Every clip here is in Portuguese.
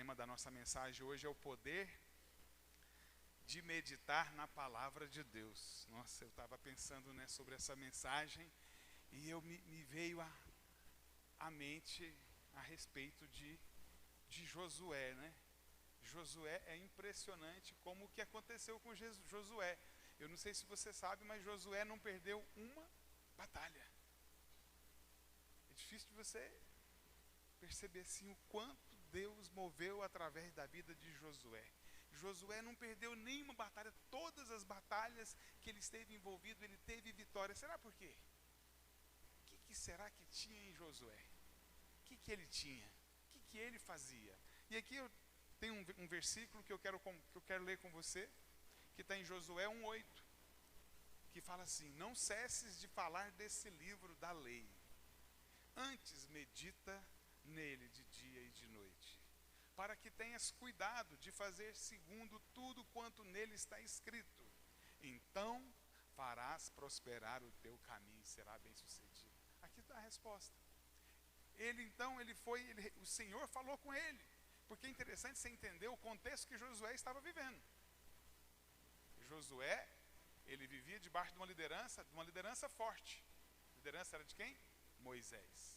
tema da nossa mensagem hoje é o poder de meditar na palavra de Deus. Nossa, eu estava pensando, né, sobre essa mensagem e me veio à mente a respeito de Josué, né? Josué, é impressionante como o que aconteceu com Josué. Eu não sei se você sabe, mas Josué não perdeu uma batalha. É difícil de você perceber assim o quanto Deus moveu através da vida de Josué. Josué não perdeu nenhuma batalha, todas as batalhas que ele esteve envolvido, ele teve vitória. Será por quê? O que será que tinha em Josué? O que ele tinha? O que ele fazia? E aqui eu tenho um versículo que eu quero ler com você, que está em Josué 1:8, que fala assim: não cesses de falar desse livro da lei, antes medita nele de dia e de noite, para que tenhas cuidado de fazer segundo tudo quanto nele está escrito. Então farás prosperar o teu caminho e será bem sucedido. Aqui está a resposta. O Senhor falou com ele, porque é interessante você entender o contexto que Josué estava vivendo. Josué, ele vivia debaixo de uma liderança forte. A liderança era de quem? Moisés.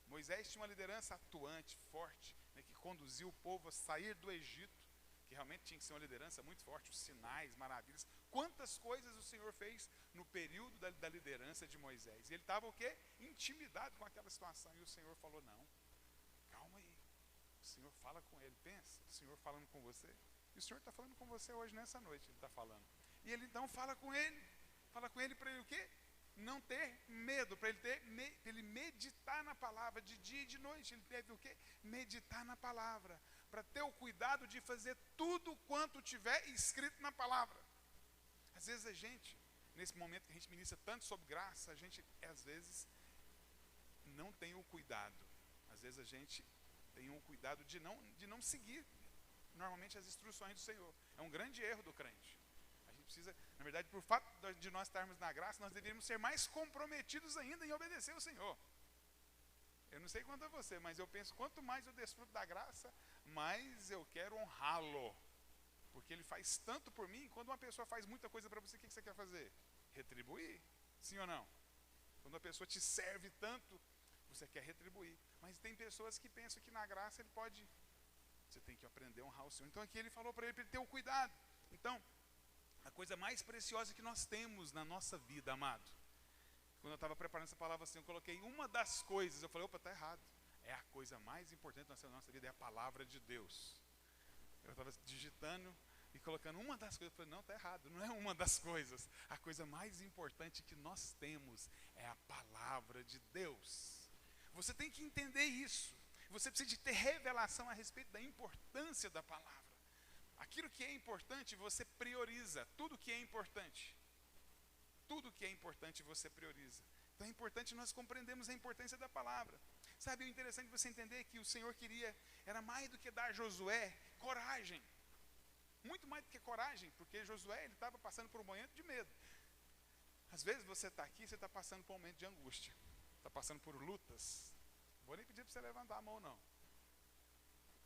Moisés tinha uma liderança atuante, forte, né, que conduziu o povo a sair do Egito, que realmente tinha que ser uma liderança muito forte, os sinais, maravilhas. Quantas coisas o Senhor fez no período da liderança de Moisés. E ele estava o quê? Intimidado com aquela situação. E o Senhor falou: não, calma aí. O Senhor fala com ele, pensa, o Senhor falando com você. E o Senhor está falando com você hoje, nessa noite, ele está falando. E ele então fala com ele para ele o quê? Não ter medo, para ele meditar na palavra de dia e de noite. Ele deve o quê? Meditar na palavra, para ter o cuidado de fazer tudo quanto tiver escrito na palavra. Às vezes a gente, nesse momento que a gente ministra tanto sobre graça, a gente às vezes não tem o cuidado. Às vezes a gente tem o cuidado de não seguir normalmente as instruções do Senhor. É um grande erro do crente. A gente precisa, na verdade, por fato de nós estarmos na graça, nós deveríamos ser mais comprometidos ainda em obedecer ao Senhor. Eu não sei quanto a você, mas eu penso, quanto mais eu desfruto da graça, mais eu quero honrá-lo. Porque ele faz tanto por mim. Quando uma pessoa faz muita coisa para você, o que você quer fazer? Retribuir, sim ou não? Quando uma pessoa te serve tanto, você quer retribuir. Mas tem pessoas que pensam que na graça ele pode... Você tem que aprender a honrar o Senhor. Então aqui ele falou para ele ter o cuidado. Então, a coisa mais preciosa que nós temos na nossa vida, amado. Quando eu estava preparando essa palavra assim, eu coloquei uma das coisas. Eu falei, opa, está errado. É a coisa mais importante na nossa vida, é a palavra de Deus. Eu estava digitando e colocando uma das coisas. Eu falei, não, está errado, não é uma das coisas. A coisa mais importante que nós temos é a palavra de Deus. Você tem que entender isso. Você precisa de ter revelação a respeito da importância da palavra. Aquilo que é importante, você prioriza. Tudo que é importante. Tudo que é importante, você prioriza. Então é importante nós compreendermos a importância da palavra. Sabe, o interessante é você entender que o Senhor queria, era mais do que dar a Josué coragem. Muito mais do que coragem, porque Josué, ele estava passando por um momento de medo. Às vezes você está aqui, você está passando por um momento de angústia. Está passando por lutas. Vou nem pedir para você levantar a mão, não.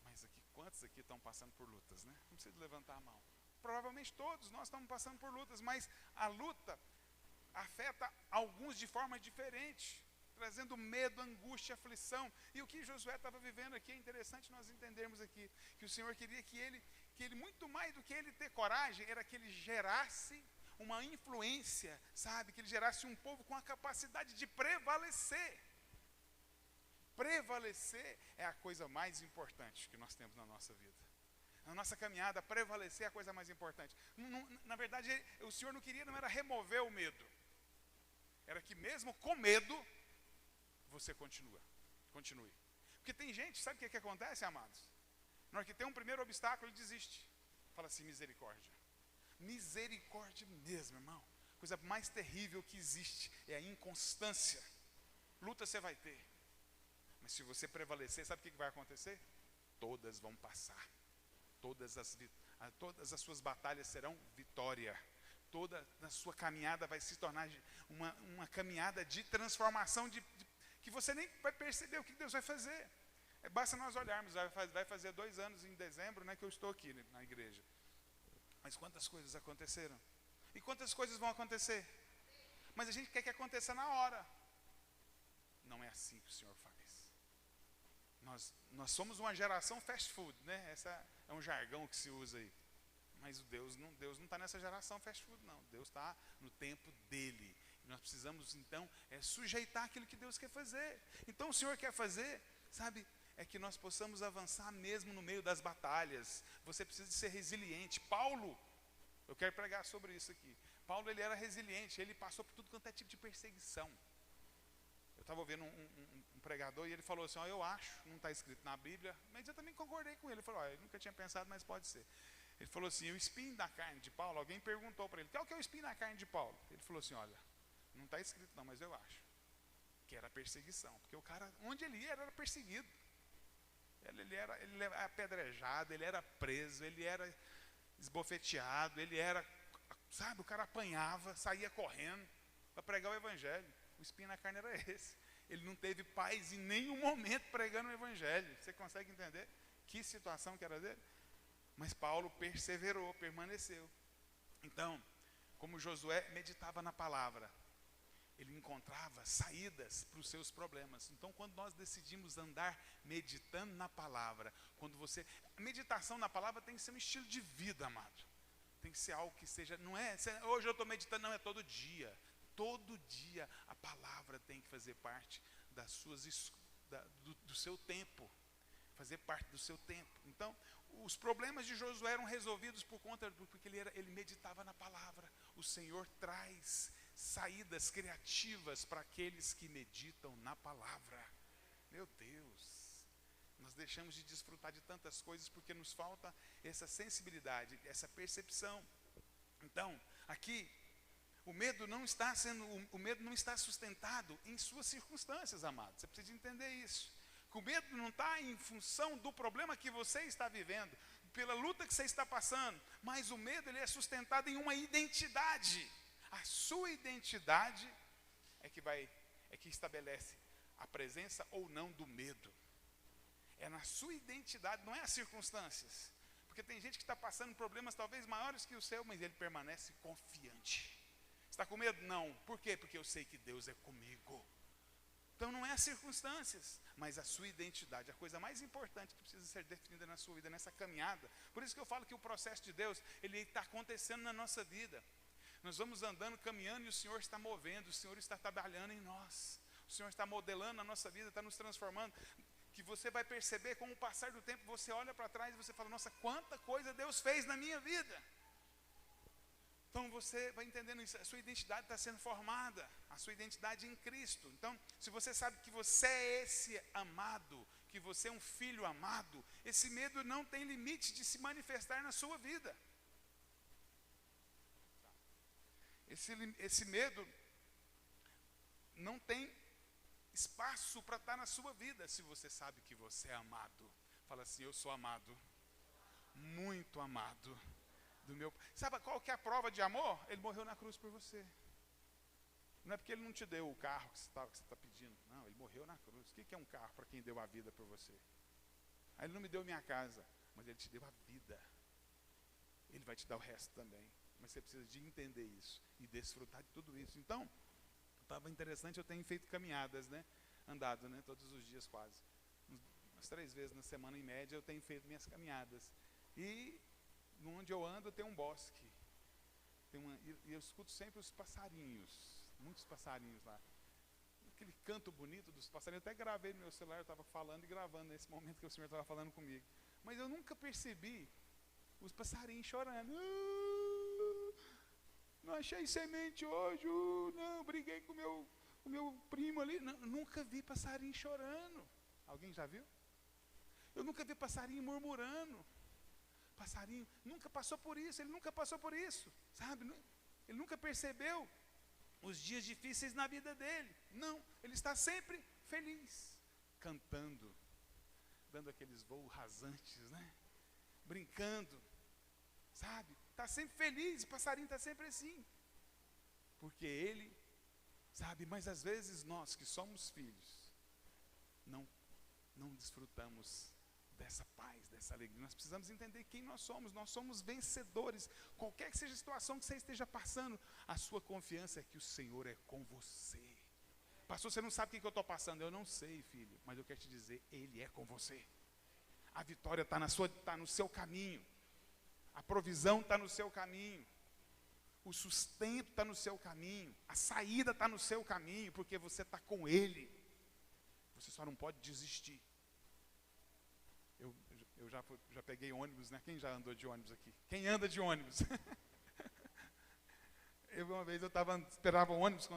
Mas aqui, quantos aqui estão passando por lutas, né? Não precisa levantar a mão. Provavelmente todos nós estamos passando por lutas, mas a luta afeta alguns de forma diferente, trazendo medo, angústia, aflição. E o que Josué estava vivendo aqui, é interessante nós entendermos aqui, que o Senhor queria que ele muito mais do que ele ter coragem, era que ele gerasse uma influência, sabe? Que ele gerasse um povo com a capacidade de prevalecer. Prevalecer é a coisa mais importante que nós temos na nossa vida. Na nossa caminhada, prevalecer é a coisa mais importante. Na verdade, o Senhor não era remover o medo. Era que mesmo com medo, você continue. Porque tem gente, sabe o que acontece, amados? Na hora que tem um primeiro obstáculo, ele desiste. Fala assim, misericórdia. Misericórdia mesmo, irmão. A coisa mais terrível que existe é a inconstância. Luta você vai ter. Mas se você prevalecer, sabe o que vai acontecer? Todas vão passar. Todas as suas batalhas serão vitória. Toda a sua caminhada vai se tornar uma caminhada de transformação, que você nem vai perceber o que Deus vai fazer. Basta nós olharmos, vai fazer 2 anos em dezembro, né, que eu estou aqui, né, na igreja. Mas quantas coisas aconteceram? E quantas coisas vão acontecer? Mas a gente quer que aconteça na hora. Não é assim que o Senhor faz. Nós somos uma geração fast food, né? Esse é um jargão que se usa aí. Mas Deus não está nessa geração fast food, não. Deus está no tempo dele. E nós precisamos, então, sujeitar aquilo que Deus quer fazer. Então, o Senhor quer fazer, sabe, é que nós possamos avançar mesmo no meio das batalhas. Você precisa de ser resiliente. Paulo, eu quero pregar sobre isso aqui. Paulo, ele era resiliente, ele passou por tudo quanto é tipo de perseguição. Eu estava ouvindo um pregador e ele falou assim, eu acho, não está escrito na Bíblia, mas eu também concordei com ele. Ele falou, eu nunca tinha pensado, mas pode ser. Ele falou assim, o espinho da carne de Paulo, alguém perguntou para ele, qual que é o espinho da carne de Paulo? Ele falou assim, olha, não está escrito não, mas eu acho que era perseguição, porque o cara, onde ele ia, era perseguido. Ele era apedrejado, ele era preso, ele era esbofeteado, ele era, sabe, o cara apanhava, saía correndo para pregar o evangelho. O espinho na carne era esse. Ele não teve paz em nenhum momento pregando o evangelho. Você consegue entender que situação que era dele? Mas Paulo perseverou, permaneceu. Então, como Josué meditava na palavra, ele encontrava saídas para os seus problemas. Então, quando nós decidimos andar meditando na palavra, a meditação na palavra tem que ser um estilo de vida, amado. Tem que ser algo que seja, não é, hoje eu estou meditando, não, é todo dia. Todo dia a palavra tem que fazer parte do seu tempo. Fazer parte do seu tempo. Então, os problemas de Josué eram resolvidos porque ele meditava na palavra. O Senhor traz saídas criativas para aqueles que meditam na palavra. Meu Deus, nós deixamos de desfrutar de tantas coisas porque nos falta essa sensibilidade, essa percepção. Então, aqui, o medo não está sustentado em suas circunstâncias, amado. Você precisa entender isso. Que o medo não está em função do problema que você está vivendo, pela luta que você está passando, mas o medo ele é sustentado em uma identidade. A sua identidade é que estabelece a presença ou não do medo. É na sua identidade, não é as circunstâncias. Porque tem gente que está passando problemas talvez maiores que o seu, mas ele permanece confiante. Está com medo? Não. Por quê? Porque eu sei que Deus é comigo. Então não é as circunstâncias, mas a sua identidade, a coisa mais importante que precisa ser definida na sua vida, nessa caminhada. Por isso que eu falo que o processo de Deus, ele está acontecendo na nossa vida. Nós vamos andando, caminhando e o Senhor está movendo, o Senhor está trabalhando em nós. O Senhor está modelando a nossa vida, está nos transformando. Que você vai perceber com o passar do tempo, você olha para trás e você fala, nossa, quanta coisa Deus fez na minha vida. Então você vai entendendo isso, a sua identidade está sendo formada, a sua identidade em Cristo. Então, se você sabe que você é esse amado, que você é um filho amado, esse medo não tem limite de se manifestar na sua vida. Esse medo não tem espaço para estar na sua vida, se você sabe que você é amado. Fala assim, eu sou amado, muito amado. Sabe qual que é a prova de amor? Ele morreu na cruz por você. Não é porque ele não te deu o carro que você está pedindo. Não, ele morreu na cruz. O que é um carro para quem deu a vida por você? Aí ele não me deu minha casa, mas ele te deu a vida. Ele vai te dar o resto também. Mas você precisa de entender isso e desfrutar de tudo isso. Então, estava interessante, eu tenho feito caminhadas, né? Andado, né? Todos os dias quase. Umas 3 vezes na semana em média eu tenho feito minhas caminhadas. E onde eu ando tem um bosque. E eu escuto sempre os passarinhos. Muitos passarinhos lá. Aquele canto bonito dos passarinhos. Eu até gravei no meu celular, eu estava falando e gravando nesse momento que o Senhor estava falando comigo. Mas eu nunca percebi os passarinhos chorando. Não achei semente hoje. Não, briguei com o meu primo ali. Não, nunca vi passarinho chorando. Alguém já viu? Eu nunca vi passarinho murmurando. Passarinho nunca passou por isso, ele nunca passou por isso, sabe? Ele nunca percebeu os dias difíceis na vida dele. Não, ele está sempre feliz, cantando, dando aqueles voos rasantes, né? Brincando, sabe? Está sempre feliz, o passarinho está sempre assim. Porque ele, sabe, mas às vezes nós que somos filhos, não não desfrutamos dessa paz, dessa alegria. Nós precisamos entender quem nós somos vencedores. Qualquer que seja a situação que você esteja passando, a sua confiança é que o Senhor é com você. Pastor, você não sabe o que eu estou passando. Eu não sei, filho, mas eu quero te dizer, Ele é com você. A vitória está no seu caminho. A provisão está no seu caminho. O sustento está no seu caminho. A saída está no seu caminho, porque você está com Ele. Você só não pode desistir. Eu já peguei ônibus, né? Quem já andou de ônibus aqui? Quem anda de ônibus? Uma vez eu esperava um ônibus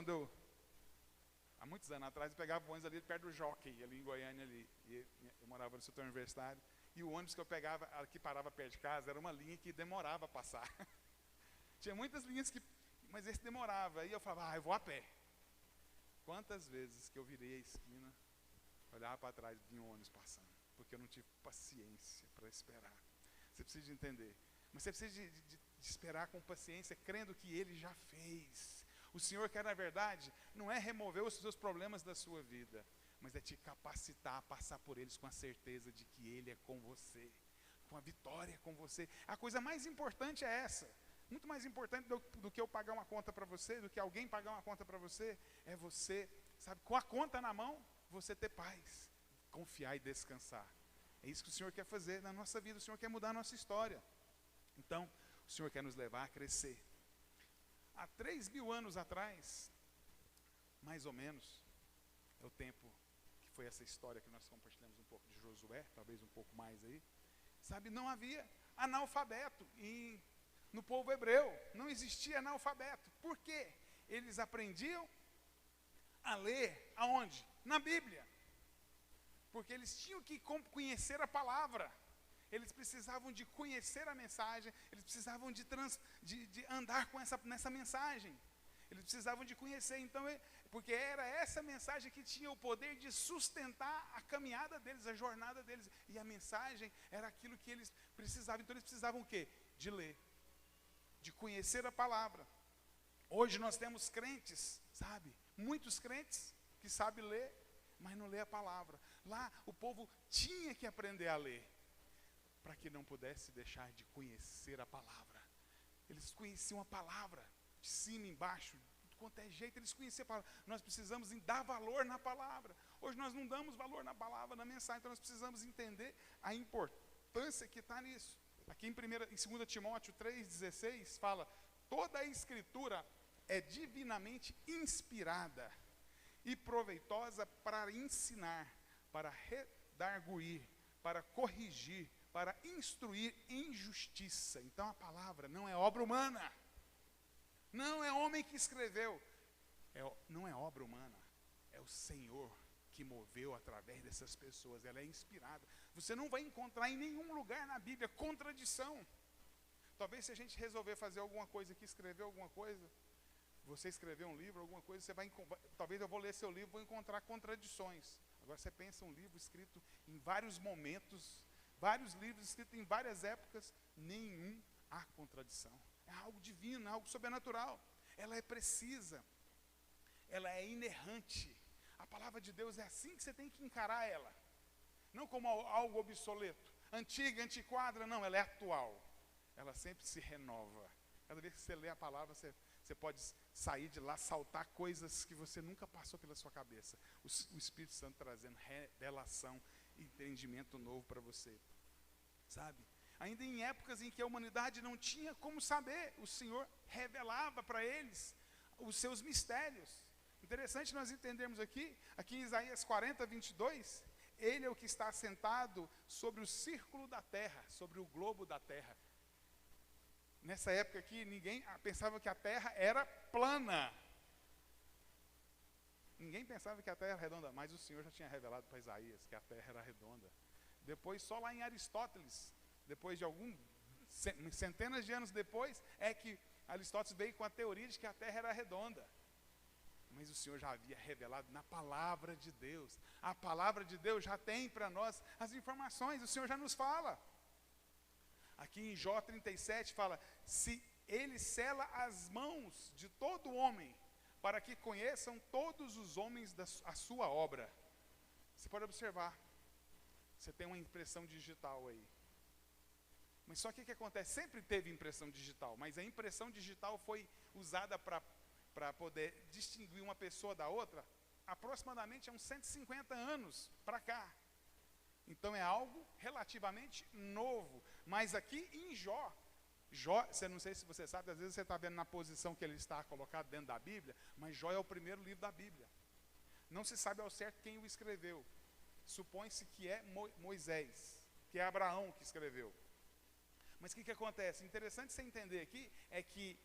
há muitos anos atrás, eu pegava o ônibus ali perto do Jockey, ali em Goiânia, ali. E eu morava no setor universitário. E o ônibus que eu pegava, que parava perto de casa, era uma linha que demorava a passar. Tinha muitas linhas mas esse demorava. Aí eu falava, eu vou a pé. Quantas vezes que eu virei a esquina, olhava para trás de um ônibus passando, porque eu não tive paciência para esperar. Você precisa de entender. Mas você precisa de esperar com paciência, crendo que Ele já fez. O Senhor quer, na verdade, não é remover os seus problemas da sua vida, mas é te capacitar a passar por eles com a certeza de que Ele é com você, com a vitória com você. A coisa mais importante é essa. Muito mais importante do que eu pagar uma conta para você, do que alguém pagar uma conta para você, é você, sabe, com a conta na mão, você ter paz, confiar e descansar. É isso que o Senhor quer fazer na nossa vida, o Senhor quer mudar a nossa história. Então, o Senhor quer nos levar a crescer. Há 3.000 anos atrás, mais ou menos, é o tempo que foi essa história que nós compartilhamos um pouco de Josué, talvez um pouco mais aí, sabe, não havia analfabeto no povo hebreu, não existia analfabeto. Por quê? Eles aprendiam a ler aonde? Na Bíblia. Porque eles tinham que conhecer a palavra. Eles precisavam de conhecer a mensagem, eles precisavam de andar nessa mensagem. Eles precisavam de conhecer, então, porque era essa mensagem que tinha o poder de sustentar a caminhada deles, a jornada deles. E a mensagem era aquilo que eles precisavam. Então eles precisavam o quê? De ler, de conhecer a palavra. Hoje nós temos crentes, sabe? Muitos crentes que sabem ler, mas não lê a palavra. Lá o povo tinha que aprender a ler, para que não pudesse deixar de conhecer a palavra. Eles conheciam a palavra, de cima, embaixo, de quanto é jeito, eles conheciam a palavra. Nós precisamos dar valor na palavra. Hoje nós não damos valor na palavra, na mensagem, então nós precisamos entender a importância que está nisso. Aqui em 2 Timóteo 3,16 fala, toda a escritura é divinamente inspirada e proveitosa para ensinar, para redarguir, para corrigir, para instruir em justiça. Então a palavra não é obra humana, não é homem que escreveu, não é obra humana, é o Senhor que moveu através dessas pessoas, ela é inspirada. Você não vai encontrar em nenhum lugar na Bíblia contradição. Talvez se a gente resolver fazer alguma coisa aqui, escrever alguma coisa, você escrever um livro, alguma coisa, talvez eu vou ler seu livro, vou encontrar contradições. Agora você pensa um livro escrito em vários momentos, vários livros escritos em várias épocas, nenhum há contradição. É algo divino, é algo sobrenatural. Ela é precisa, ela é inerrante. A palavra de Deus é assim que você tem que encarar ela. Não como algo obsoleto, antiga, antiquada, não, ela é atual. Ela sempre se renova. Cada vez que você lê a palavra, você pode sair de lá, saltar coisas que você nunca passou pela sua cabeça. O Espírito Santo trazendo revelação, entendimento novo para você. Sabe? Ainda em épocas em que a humanidade não tinha como saber, o Senhor revelava para eles os seus mistérios. Interessante nós entendermos aqui em Isaías 40, 22, Ele é o que está assentado sobre o círculo da terra, sobre o globo da terra. Nessa época aqui, ninguém pensava que a terra era plana. Ninguém pensava que a terra era redonda, mas o Senhor já tinha revelado para Isaías que a terra era redonda. Depois, só lá em Aristóteles, depois de centenas de anos depois, é que Aristóteles veio com a teoria de que a terra era redonda. Mas o Senhor já havia revelado na palavra de Deus. A palavra de Deus já tem para nós as informações, o Senhor já nos fala. Aqui em Jó 37 fala, se ele sela as mãos de todo homem, para que conheçam todos os homens a sua obra. Você pode observar, Você tem uma impressão digital aí. Mas só que o que acontece? Sempre teve impressão digital, mas a impressão digital foi usada para poder distinguir uma pessoa da outra aproximadamente há uns 150 anos para cá. Então é algo relativamente novo. Mas aqui em Jó, você não sei se você sabe, às vezes você está vendo na posição que ele está colocado dentro da Bíblia, mas Jó é o primeiro livro da Bíblia. Não se sabe ao certo quem o escreveu. Supõe-se que é Moisés, que é Abraão que escreveu. Mas o que acontece? Interessante você entender aqui é que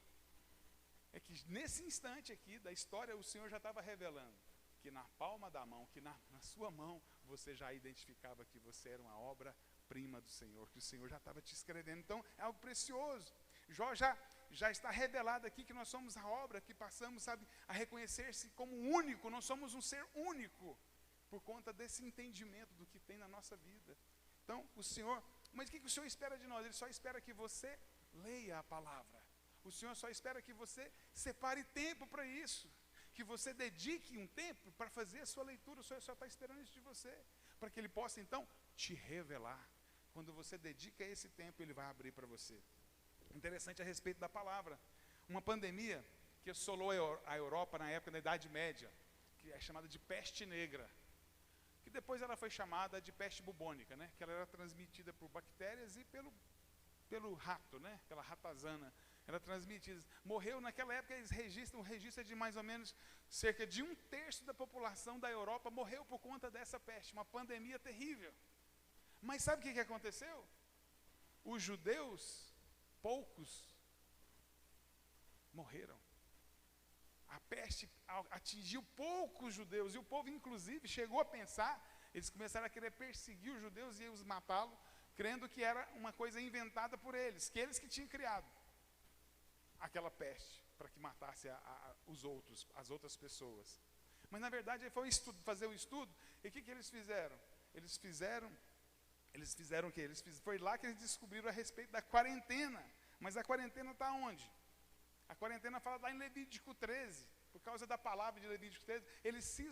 nesse instante aqui da história o Senhor já estava revelando que na palma da mão, que na sua mão você já identificava que você era uma obra-prima do Senhor, que o Senhor já estava te escrevendo. Então é algo precioso. Jó já está revelado aqui que nós somos a obra, que passamos, sabe, a reconhecer-se como único, nós somos um ser único, por conta desse entendimento do que tem na nossa vida. Então o Senhor, mas o que o Senhor espera de nós? Ele só espera que você leia a palavra. O Senhor só espera que você separe tempo para isso, que você dedique um tempo para fazer a sua leitura. O Senhor só está esperando isso de você, para que Ele possa então te revelar. Quando você dedica esse tempo, Ele vai abrir para você. Interessante a respeito da palavra. Uma pandemia que assolou a Europa na época da Idade Média, que é chamada de peste negra, que depois ela foi chamada de peste bubônica, né? Que ela era transmitida por bactérias e pelo rato, né? Aquela ratazana. Era transmitida. Morreu naquela época, eles registram um registro de mais ou menos cerca de 1/3 da população da Europa morreu por conta dessa peste, uma pandemia terrível. Mas sabe o que aconteceu? Os judeus, poucos, morreram. A peste atingiu poucos judeus, e o povo inclusive chegou a pensar, eles começaram a querer perseguir os judeus e os matá-los, crendo que era uma coisa inventada por eles, que eles que tinham criado aquela peste, para que matasse os outros, as outras pessoas. Mas na verdade foi fazer o estudo, e o que eles fizeram? Eles fizeram o quê? Foi lá que eles descobriram a respeito da quarentena. Mas a quarentena está onde? A quarentena fala lá em Levítico 13, por causa da palavra de Levítico 13, eles se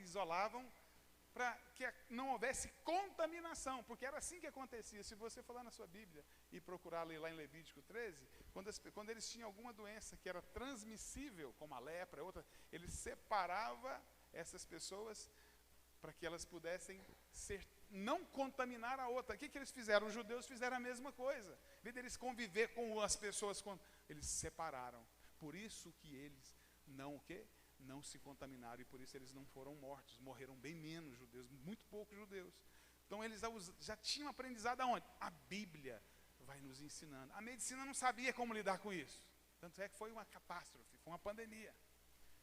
isolavam para que não houvesse contaminação, porque era assim que acontecia. Se você for lá na sua Bíblia e procurar ler lá em Levítico 13, quando eles tinham alguma doença que era transmissível, como a lepra, outra, eles separavam essas pessoas para que elas pudessem não contaminar a outra. O que eles fizeram? Os judeus fizeram a mesma coisa. Em vez deles conviver com as pessoas, eles se separaram. Por isso que eles não se contaminaram, e por isso eles não foram mortos. Morreram bem menos judeus, muito poucos judeus. Então eles já tinham aprendizado aonde? A Bíblia vai nos ensinando. A medicina não sabia como lidar com isso. Tanto é que foi uma catástrofe, foi uma pandemia.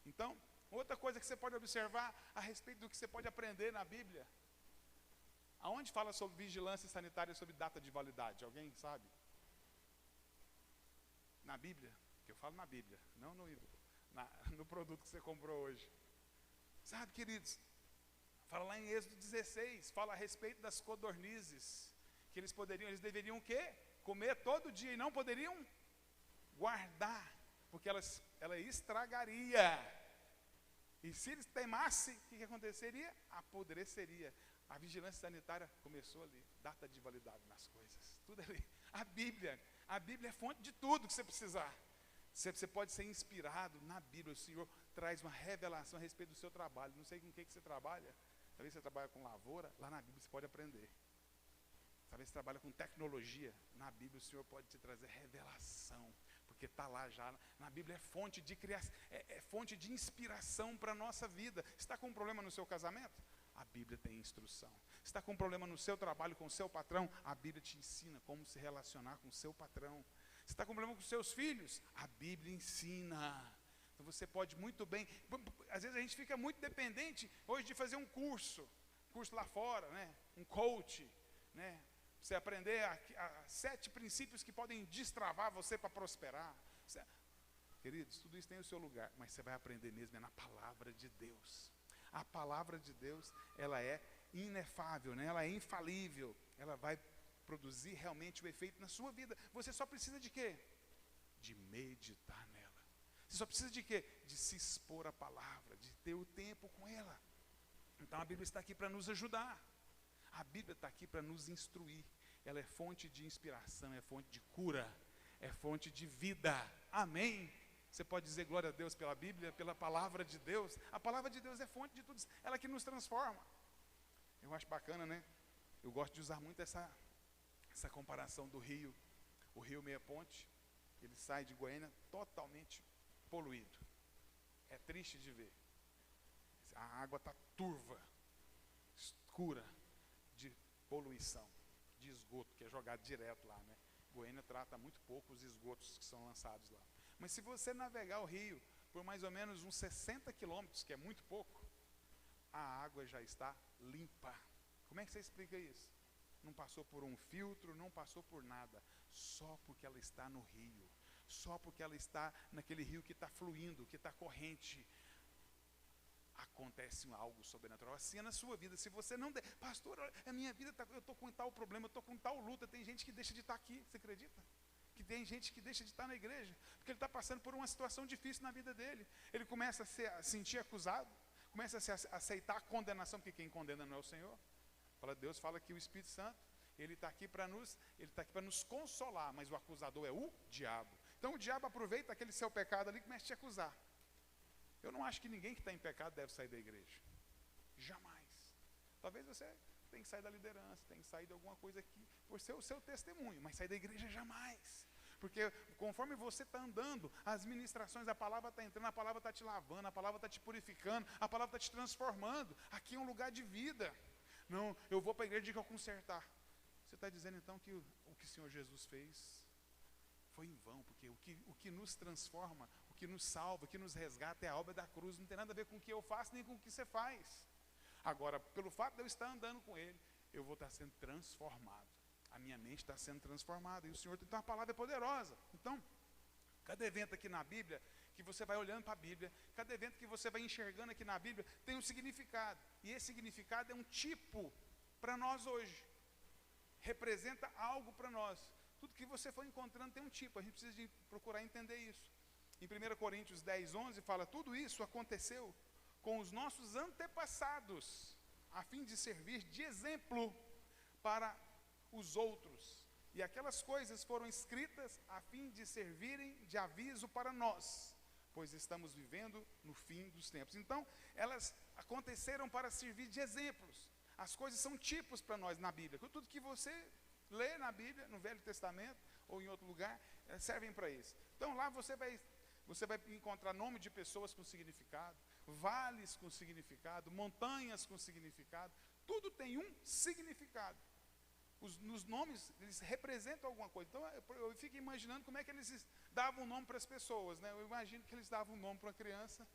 Então, outra coisa que você pode observar a respeito do que você pode aprender na Bíblia. Aonde fala sobre vigilância sanitária, sobre data de validade? Alguém sabe? Na Bíblia? Que eu falo na Bíblia, não no produto que você comprou hoje. Sabe, queridos? Fala lá em Êxodo 16, fala a respeito das codornizes, que eles deveriam o quê? Comer todo dia e não poderiam guardar, porque ela estragaria. E se eles teimassem, o que aconteceria? Apodreceria. A vigilância sanitária começou ali, data de validade nas coisas, tudo ali. A Bíblia é fonte de tudo que você precisar. Você pode ser inspirado na Bíblia. O Senhor traz uma revelação a respeito do seu trabalho. Não sei com o que você trabalha. Talvez você trabalhe com lavoura, lá na Bíblia você pode aprender. Talvez você trabalhe com tecnologia, na Bíblia o Senhor pode te trazer revelação, porque está lá já. Na Bíblia é fonte de criação, é fonte de inspiração para a nossa vida. Está com um problema no seu casamento? A Bíblia tem instrução. Está com um problema no seu trabalho com o seu patrão? A Bíblia te ensina como se relacionar com o seu patrão. Você está com problema com os seus filhos? A Bíblia ensina. Então você pode muito bem. Às vezes a gente fica muito dependente hoje de fazer um curso lá fora, né? Um coach, né? Você aprender 7 princípios que podem destravar você para prosperar. Queridos, tudo isso tem o seu lugar, mas você vai aprender mesmo na palavra de Deus. A palavra de Deus, ela é inefável, né? Ela é infalível. Ela vai produzir realmente o efeito na sua vida. Você só precisa de quê? De meditar nela. Você só precisa de quê? De se expor à palavra, de ter o tempo com ela. Então a Bíblia está aqui para nos ajudar. A Bíblia está aqui para nos instruir. Ela é fonte de inspiração, é fonte de cura, é fonte de vida. Amém? Você pode dizer glória a Deus pela Bíblia, pela palavra de Deus. A palavra de Deus é fonte de tudo, ela que nos transforma. Eu acho bacana, né? Eu gosto de usar muito essa comparação do rio. O rio Meia Ponte, ele sai de Goiânia totalmente poluído. É triste de ver. A água está turva, escura, de poluição, de esgoto, que é jogado direto lá, né? Goiânia trata muito pouco os esgotos que são lançados lá. Mas se você navegar o rio por mais ou menos uns 60 quilômetros, que é muito pouco, a água já está limpa. Como é que você explica isso? Não passou por um filtro, não passou por nada, só porque ela está no rio, só porque ela está naquele rio que está fluindo, que está corrente. Acontece algo sobrenatural assim é na sua vida. Se você não pastor, a minha vida eu estou com tal problema, eu estou com tal luta. Tem gente que deixa de estar aqui, você acredita? Que tem gente que deixa de estar na igreja porque ele está passando por uma situação difícil na vida dele. Ele começa a sentir acusado, começa a aceitar a condenação, porque quem condena não é o Senhor. Deus fala que o Espírito Santo, ele está aqui para nos consolar, mas o acusador é o diabo. Então o diabo aproveita aquele seu pecado ali e começa a te acusar. Eu não acho que ninguém que está em pecado deve sair da igreja. Jamais. Talvez você tenha que sair da liderança, tenha que sair de alguma coisa aqui, por ser o seu testemunho, mas sair da igreja jamais. Porque conforme você está andando, as ministrações, a palavra está entrando, a palavra está te lavando, a palavra está te purificando, a palavra está te transformando. Aqui é um lugar de vida. Não, eu vou para a igreja e digo que eu consertar. Você está dizendo então que o que o Senhor Jesus fez foi em vão, porque o que nos transforma, o que nos salva, o que nos resgata é a obra da cruz. Não tem nada a ver com o que eu faço, nem com o que você faz. Agora, pelo fato de eu estar andando com Ele, eu vou estar sendo transformado. A minha mente está sendo transformada. E o Senhor tem uma palavra poderosa. Então, cada evento aqui na Bíblia, que você vai olhando para a Bíblia, cada evento que você vai enxergando aqui na Bíblia, tem um significado. E esse significado é um tipo para nós hoje. Representa algo para nós. Tudo que você for encontrando tem um tipo. A gente precisa de procurar entender isso. Em 1 Coríntios 10, 11, fala: tudo isso aconteceu com os nossos antepassados, a fim de servir de exemplo para os outros. E aquelas coisas foram escritas a fim de servirem de aviso para nós, pois estamos vivendo no fim dos tempos. Então, elas aconteceram para servir de exemplos. As coisas são tipos para nós na Bíblia. Tudo que você lê na Bíblia, no Velho Testamento ou em outro lugar, servem para isso. Então, lá você vai encontrar nome de pessoas com significado, vales com significado, montanhas com significado. Tudo tem um significado. Nos nomes, eles representam alguma coisa. Então, eu fico imaginando como é que eles davam um nome para as pessoas, né? Eu imagino que eles davam um nome para uma criança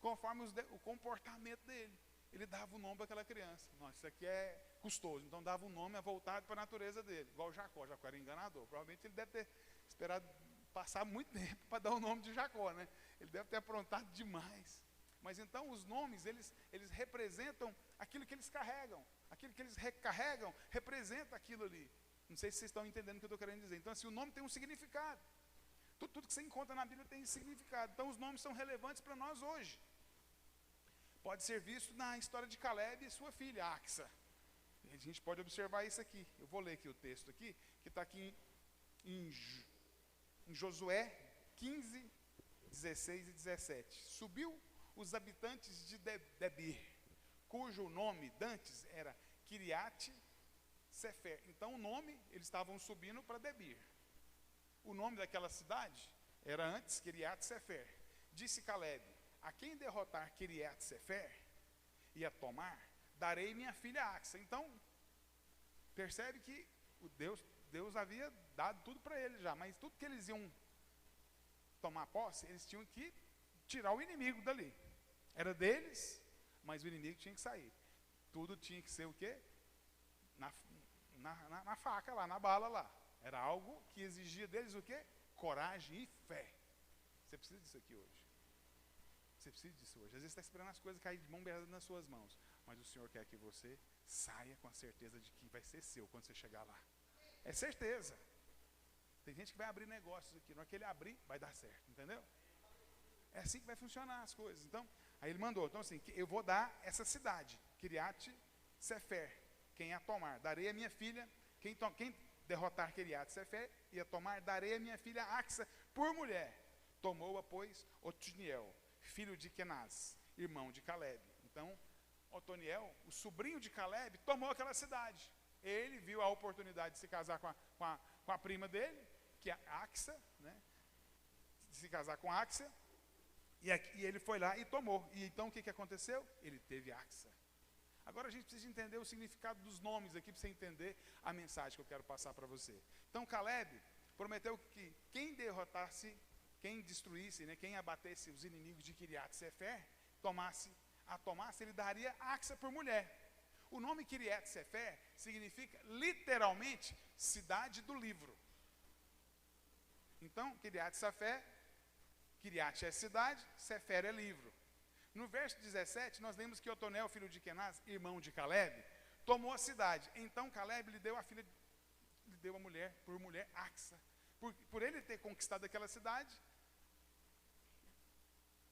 conforme o comportamento dele. Ele dava um nome para aquela criança. Nossa, isso aqui é custoso. Então, dava um nome voltado para a natureza dele. Igual Jacó. Jacó era enganador. Provavelmente ele deve ter esperado passar muito tempo para dar o nome de Jacó, né? Ele deve ter aprontado demais. Mas então os nomes, eles representam aquilo que eles carregam. Aquilo que eles recarregam representa aquilo ali. Não sei se vocês estão entendendo o que eu estou querendo dizer. Então, assim, o nome tem um significado. Tudo que você encontra na Bíblia tem significado. Então, os nomes são relevantes para nós hoje. Pode ser visto na história de Caleb e sua filha, Axa. A gente pode observar isso aqui. Eu vou ler aqui o texto aqui, que está aqui em Josué 15, 16 e 17. Subiu os habitantes de Debir, cujo nome dantes era Kiriat Sefer. Então o nome, eles estavam subindo para Debir. O nome daquela cidade era antes Kiriat Sefer. Disse Caleb: a quem derrotar Kiriat Sefer e a tomar, darei minha filha Axa. Então, percebe que Deus havia dado tudo para eles já, mas tudo que eles iam tomar posse, eles tinham que tirar o inimigo dali. Era deles, mas o inimigo tinha que sair. Tudo tinha que ser o quê? Na faca lá, na bala lá. Era algo que exigia deles o quê? Coragem e fé. Você precisa disso aqui hoje. Você precisa disso hoje. Às vezes você está esperando as coisas caírem de mão beijada nas suas mãos, mas o Senhor quer que você saia com a certeza de que vai ser seu quando você chegar lá. É certeza. Tem gente que vai abrir negócios aqui. Na hora que ele abrir, vai dar certo, entendeu? É assim que vai funcionar as coisas. Então, aí ele mandou. Então assim, eu vou dar essa cidade, Kiriat Sefer, quem a tomar, darei a minha filha, quem derrotar Kiriat Sefer, ia tomar, darei a minha filha Axa por mulher. Tomou-a, pois, Otoniel, filho de Kenaz, irmão de Caleb. Então, Otoniel, o sobrinho de Caleb, tomou aquela cidade. Ele viu a oportunidade de se casar com a prima dele, que é Axa, né? De se casar com Axa, e ele foi lá e tomou. E então o que aconteceu? Ele teve Axa. Agora a gente precisa entender o significado dos nomes aqui para você entender a mensagem que eu quero passar para você. Então Caleb prometeu que quem derrotasse, quem destruísse, né, quem abatesse os inimigos de Kiriat Sefer, tomasse, ele daria Axa por mulher. O nome Kiriat Sefer significa literalmente cidade do livro. Então Kiriat Sefer, Kiriat é cidade, Sefer é livro. No verso 17, nós lemos que Otoniel, filho de Kenaz, irmão de Caleb, tomou a cidade. Então Caleb lhe deu a mulher, por mulher, Axa. Por ele ter conquistado aquela cidade,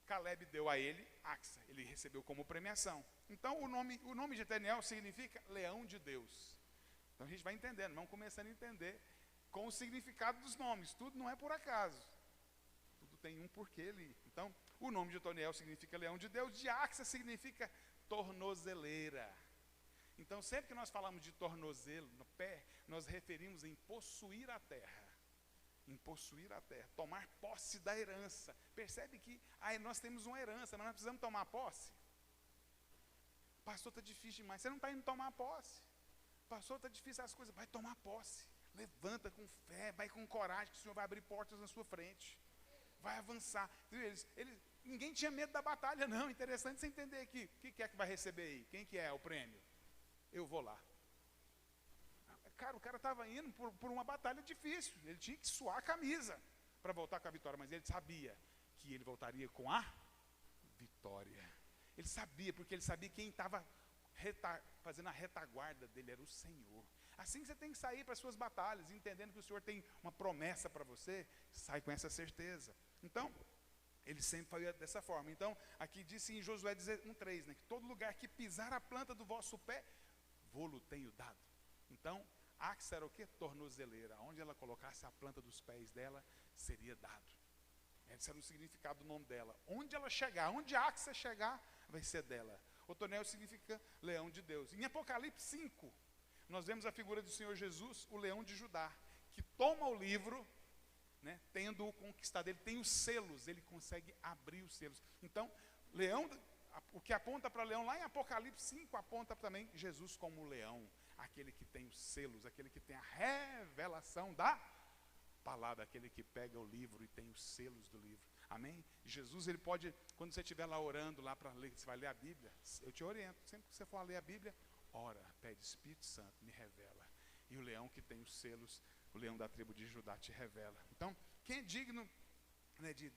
Caleb deu a ele Axa. Ele recebeu como premiação. Então o nome de Otoniel significa leão de Deus. Então a gente vai entendendo, vamos começando a entender com o significado dos nomes. Tudo não é por acaso. Tudo tem um porquê ali. Então, o nome de Otoniel significa leão de Deus, de Axa significa tornozeleira. Então, sempre que nós falamos de tornozelo no pé, nós referimos em possuir a terra. Em possuir a terra, tomar posse da herança. Percebe que nós temos uma herança, mas nós precisamos tomar posse. Pastor, está difícil demais. Você não está indo tomar posse. Pastor, está difícil as coisas. Vai tomar posse. Levanta com fé, vai com coragem, que o Senhor vai abrir portas na sua frente. Vai avançar. Ninguém tinha medo da batalha, não. Interessante você entender aqui. O que é que vai receber aí? Quem que é o prêmio? Eu vou lá. Cara, o cara estava indo por uma batalha difícil. Ele tinha que suar a camisa para voltar com a vitória. Mas ele sabia que ele voltaria com a vitória. Ele sabia, porque ele sabia quem estava fazendo a retaguarda dele era o Senhor. Assim que você tem que sair para as suas batalhas, entendendo que o Senhor tem uma promessa para você, sai com essa certeza. Então, ele sempre foi dessa forma. Então, aqui disse em Josué 1:3, né, que todo lugar que pisar a planta do vosso pé, vô-lo tenho dado. Então, Axa era o quê? Tornozeleira. Onde ela colocasse a planta dos pés dela, seria dado. Esse era o significado do nome dela. Onde ela chegar, onde Axa chegar, vai ser dela. Otoniel significa leão de Deus. Em Apocalipse 5, nós vemos a figura do Senhor Jesus, o leão de Judá, que toma o livro, né, tendo-o conquistado. Ele tem os selos, ele consegue abrir os selos. Então, leão, o que aponta para leão lá em Apocalipse 5, aponta também Jesus como leão, aquele que tem os selos, aquele que tem a revelação da palavra, aquele que pega o livro e tem os selos do livro. Amém? Jesus, ele pode, quando você estiver lá orando, lá para ler, você vai ler a Bíblia, eu te oriento, sempre que você for ler a Bíblia, ora, pede Espírito Santo, me revela. E o leão que tem os selos, o leão da tribo de Judá te revela. Então, quem é digno, né, de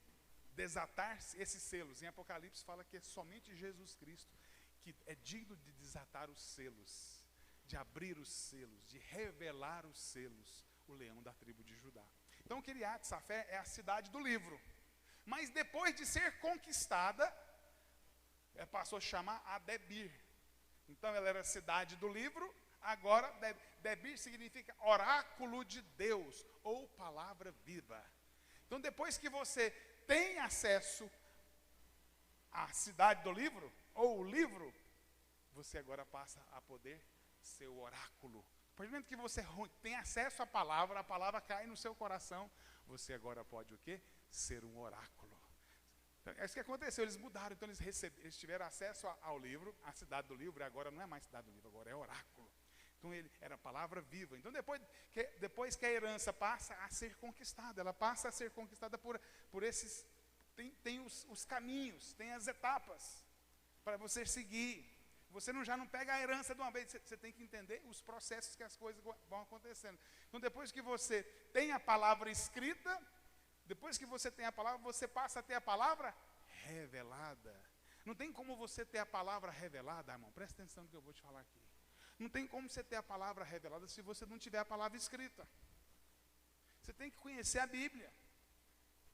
desatar esses selos? Em Apocalipse fala que é somente Jesus Cristo que é digno de desatar os selos, de abrir os selos, de revelar os selos, o leão da tribo de Judá. Então, Kiriat Sefer é a cidade do livro. Mas depois de ser conquistada, passou a chamar a Debir. Então ela era a cidade do livro, agora Debir significa oráculo de Deus, ou palavra viva. Então depois que você tem acesso à cidade do livro, ou o livro, você agora passa a poder ser o oráculo. Por exemplo, que você tem acesso à palavra, a palavra cai no seu coração, você agora pode o quê? Ser um oráculo. Então, é isso que aconteceu, eles mudaram, então eles tiveram acesso ao livro, a cidade do livro, e agora não é mais cidade do livro, agora é oráculo. Então ele era a palavra viva. Então depois que a herança passa a ser conquistada, ela passa a ser conquistada por esses, tem os caminhos, tem as etapas para você seguir. Você já não pega a herança de uma vez, você tem que entender os processos que as coisas vão acontecendo. Então depois que você tem a palavra escrita, depois que você tem a palavra, você passa a ter a palavra revelada. Não tem como você ter a palavra revelada, irmão, presta atenção no que eu vou te falar aqui. Não tem como você ter a palavra revelada se você não tiver a palavra escrita. Você tem que conhecer a Bíblia.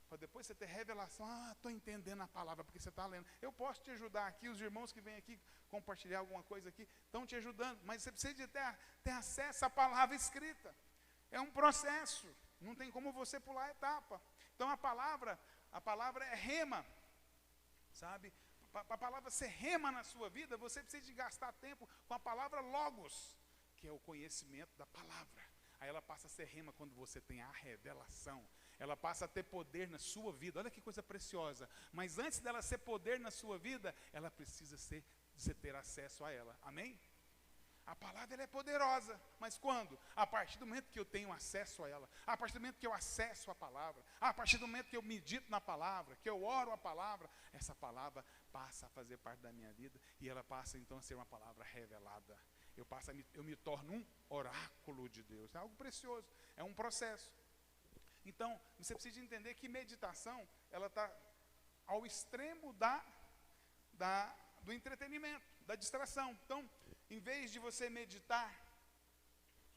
para depois você ter revelação. Estou entendendo a palavra, porque você está lendo. Eu posso te ajudar aqui, os irmãos que vêm aqui compartilhar alguma coisa aqui, estão te ajudando, mas você precisa de ter acesso à palavra escrita. É um processo, não tem como você pular a etapa. Então a palavra é rema, sabe? Para a palavra ser rema na sua vida, você precisa de gastar tempo com a palavra logos, que é o conhecimento da palavra. Aí ela passa a ser rema quando você tem a revelação. Ela passa a ter poder na sua vida. Olha que coisa preciosa. Mas antes dela ser poder na sua vida, ela precisa você ter acesso a ela. Amém? A palavra ela é poderosa. Mas quando? A partir do momento que eu tenho acesso a ela. A partir do momento que eu acesso a palavra. A partir do momento que eu medito na palavra, que eu oro a palavra, essa palavra passa a fazer parte da minha vida. E ela passa então a ser uma palavra revelada. Eu me torno um oráculo de Deus. É algo precioso. É um processo. Então, você precisa entender que meditação, ela está ao extremo do entretenimento, da distração. Então, em vez de você meditar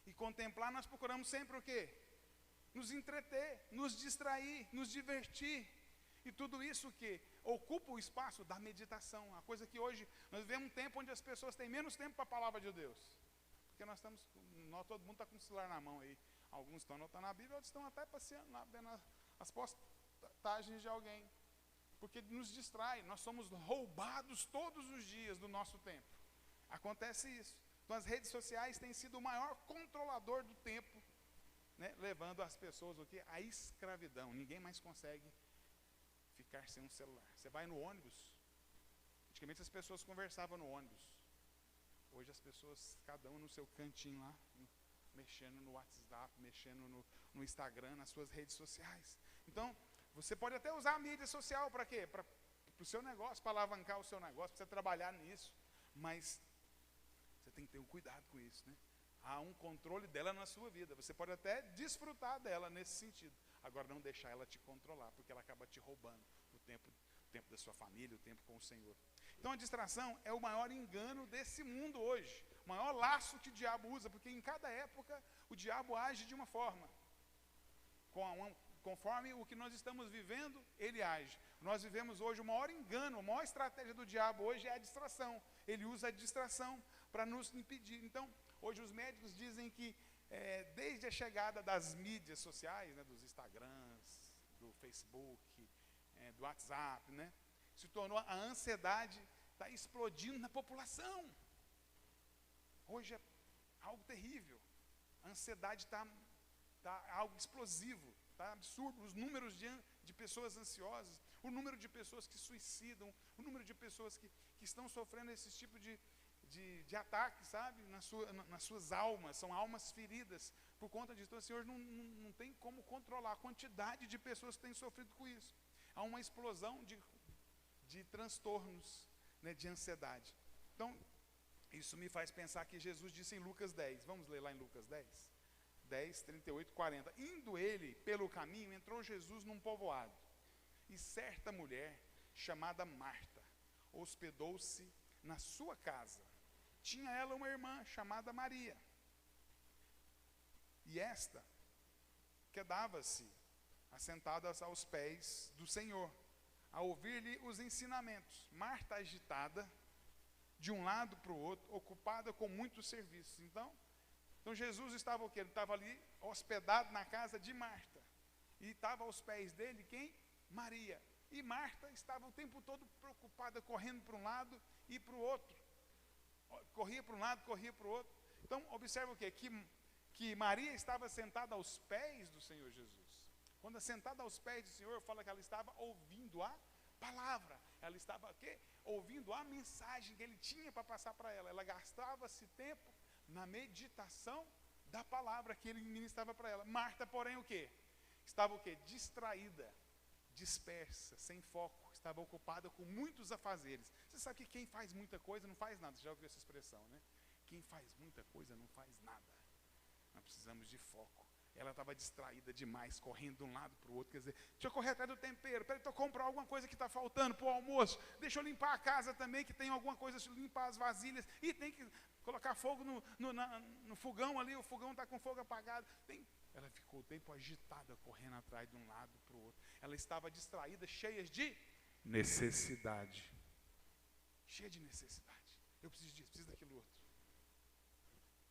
e contemplar, nós procuramos sempre o quê? Nos entreter, nos distrair, nos divertir. E tudo isso que ocupa o espaço da meditação. A coisa que hoje, nós vivemos um tempo onde as pessoas têm menos tempo para a palavra de Deus. Porque todo mundo está com o celular na mão aí. Alguns estão anotando a Bíblia, outros estão até passeando lá, vendo as postagens de alguém. Porque nos distrai, nós somos roubados todos os dias do nosso tempo. Acontece isso. Então as redes sociais têm sido o maior controlador do tempo, né, levando as pessoas à escravidão. Ninguém mais consegue ficar sem um celular. Você vai no ônibus, antigamente as pessoas conversavam no ônibus. Hoje as pessoas, cada um no seu cantinho lá, mexendo no WhatsApp, mexendo no Instagram, nas suas redes sociais. Então, você pode até usar a mídia social para quê? Para o seu negócio, para alavancar o seu negócio, para você trabalhar nisso. Mas você tem que ter um cuidado com isso, né? Há um controle dela na sua vida. Você pode até desfrutar dela nesse sentido. Agora, não deixar ela te controlar, porque ela acaba te roubando o tempo da sua família, o tempo com o Senhor. Então, a distração é o maior engano desse mundo hoje. O maior laço que o diabo usa, porque em cada época o diabo age de uma forma. Conforme o que nós estamos vivendo, ele age. Nós vivemos hoje o maior engano, a maior estratégia do diabo hoje é a distração. Ele usa a distração para nos impedir. Então, hoje os médicos dizem que desde a chegada das mídias sociais, né, dos Instagrams, do Facebook, do WhatsApp, né, se tornou a ansiedade, está explodindo na população. Hoje é algo terrível. A ansiedade está algo explosivo, está absurdo. Os números de pessoas ansiosas, o número de pessoas que suicidam, o número de pessoas que estão sofrendo esse tipo de ataque, sabe? Nas suas almas, são almas feridas por conta disso. Então, o Senhor não tem como controlar a quantidade de pessoas que têm sofrido com isso. Há uma explosão de transtornos, né, de ansiedade. Então, isso me faz pensar que Jesus disse em Lucas 10. Vamos ler lá em Lucas 10? 10, 38, 40. Indo ele pelo caminho, entrou Jesus num povoado. E certa mulher, chamada Marta, hospedou-se na sua casa. Tinha ela uma irmã chamada Maria. E esta quedava-se assentada aos pés do Senhor, a ouvir-lhe os ensinamentos. Marta, agitada, de um lado para o outro, ocupada com muitos serviços. Então Jesus estava o quê? Ele estava ali hospedado na casa de Marta. E estava aos pés dele quem? Maria. E Marta estava o tempo todo preocupada, correndo para um lado e para o outro. Corria para um lado, corria para o outro. Então, observa o quê? Que Maria estava sentada aos pés do Senhor Jesus. Quando é sentada aos pés do Senhor, fala que ela estava ouvindo a palavra. Ela estava o quê? Ouvindo a mensagem que ele tinha para passar para ela. Ela gastava-se tempo na meditação da palavra que ele ministrava para ela. Marta, porém, o quê? Estava o quê? Distraída, dispersa, sem foco. Estava ocupada com muitos afazeres. Você sabe que quem faz muita coisa não faz nada. Você já ouviu essa expressão, né? Quem faz muita coisa não faz nada. Nós precisamos de foco. Ela estava distraída demais, correndo de um lado para o outro. Quer dizer, deixa eu correr atrás do tempero. Peraí, estou comprar alguma coisa que está faltando para o almoço. Deixa eu limpar a casa também, que tem alguma coisa, limpar as vasilhas. E tem que colocar fogo no fogão ali, o fogão está com fogo apagado. Ela ficou o tempo agitada, correndo atrás de um lado para o outro. Ela estava distraída, cheia de necessidade. Cheia de necessidade. Eu preciso disso, preciso daquilo outro.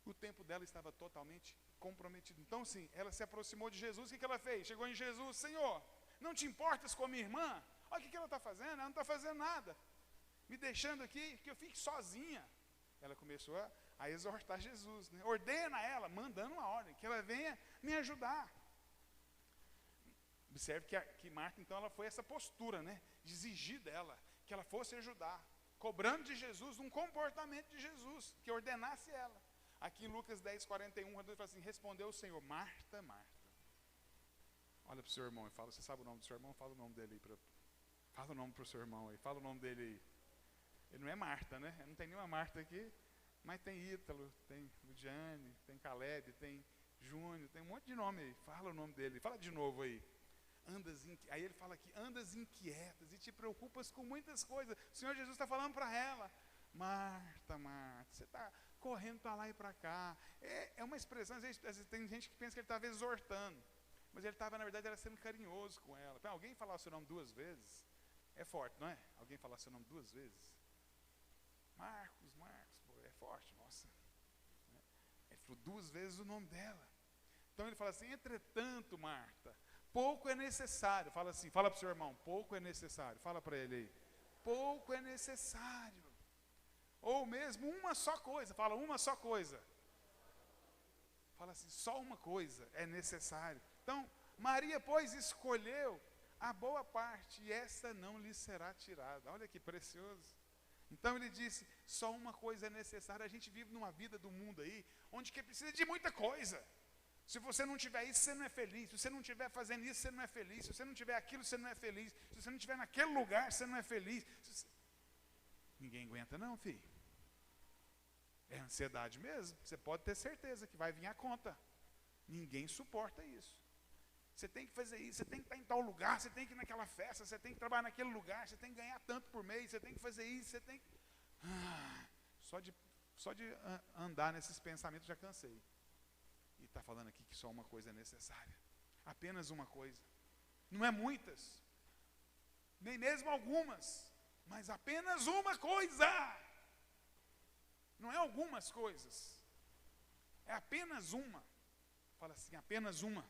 O tempo dela estava totalmente comprometido. Então, sim, ela se aproximou de Jesus. O que ela fez? Chegou em Jesus: Senhor, não te importas com a minha irmã? Olha o que ela está fazendo, ela não está fazendo nada. Me deixando aqui, que eu fique sozinha. Ela começou a exortar Jesus, né? Ordena ela, mandando uma ordem, que ela venha me ajudar. Observe que Marta, então, ela foi essa postura, né? De exigir dela, que ela fosse ajudar, cobrando de Jesus um comportamento de Jesus, que ordenasse ela. Aqui em Lucas 10, 41, quando ele fala assim: respondeu o Senhor: Marta, Marta. Olha para o seu irmão e fala: você sabe o nome do seu irmão? Fala o nome dele aí. Fala o nome para o seu irmão aí, fala o nome dele aí. Ele não é Marta, né? Não tem nenhuma Marta aqui, mas tem Ítalo, tem Ludiane, tem Caleb, tem Júnior, tem um monte de nome aí. Fala o nome dele, fala de novo aí. Aí ele fala aqui: andas inquietas e te preocupas com muitas coisas. O Senhor Jesus está falando para ela: Marta, Marta, você está correndo para lá e para cá. É uma expressão, às vezes tem gente que pensa que ele estava exortando, mas ele estava, na verdade, era sendo carinhoso com ela. Alguém falar o seu nome 2 vezes é forte, não é? Alguém falar seu nome 2 vezes? Marcos, pô, é forte, nossa. Ele falou 2 vezes o nome dela. Então ele fala assim: entretanto, Marta, pouco é necessário. Fala assim, fala para o seu irmão: pouco é necessário. Fala para ele aí: pouco é necessário. Ou mesmo uma só coisa. Fala: uma só coisa. Fala assim: só uma coisa é necessário. Então, Maria, pois, escolheu a boa parte, e essa não lhe será tirada. Olha que precioso. Então ele disse: só uma coisa é necessária. A gente vive numa vida do mundo aí, onde que precisa de muita coisa. Se você não tiver isso, você não é feliz. Se você não estiver fazendo isso, você não é feliz. Se você não tiver aquilo, você não é feliz. Se você não estiver naquele lugar, você não é feliz. Ninguém aguenta não, filho. É ansiedade mesmo. Você pode ter certeza que vai vir a conta. Ninguém suporta isso. Você tem que fazer isso, você tem que estar em tal lugar, você tem que ir naquela festa, você tem que trabalhar naquele lugar, você tem que ganhar tanto por mês, você tem que fazer isso, você tem que... Só de andar nesses pensamentos já cansei. E está falando aqui que só uma coisa é necessária. Apenas uma coisa. Não é muitas, nem mesmo algumas, mas apenas uma coisa. Não é algumas coisas, é apenas uma. Fala assim: apenas uma.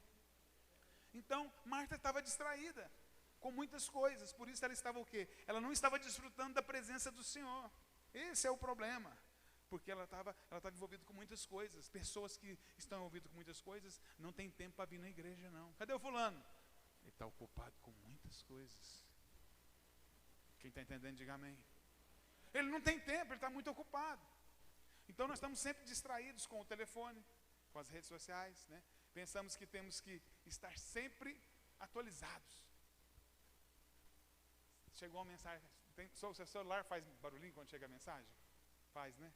Então, Marta estava distraída com muitas coisas, por isso ela estava o quê? Ela não estava desfrutando da presença do Senhor. Esse é o problema, porque ela estava envolvida com muitas coisas. Pessoas que estão envolvidas com muitas coisas não tem tempo para vir na igreja, não. Cadê o fulano? Ele está ocupado com muitas coisas. Quem está entendendo, diga amém. Ele não tem tempo, ele está muito ocupado. Então nós estamos sempre distraídos com o telefone, com as redes sociais, né? Pensamos que temos que estar sempre atualizados. Chegou uma mensagem. O seu celular faz barulhinho quando chega a mensagem? Faz, né?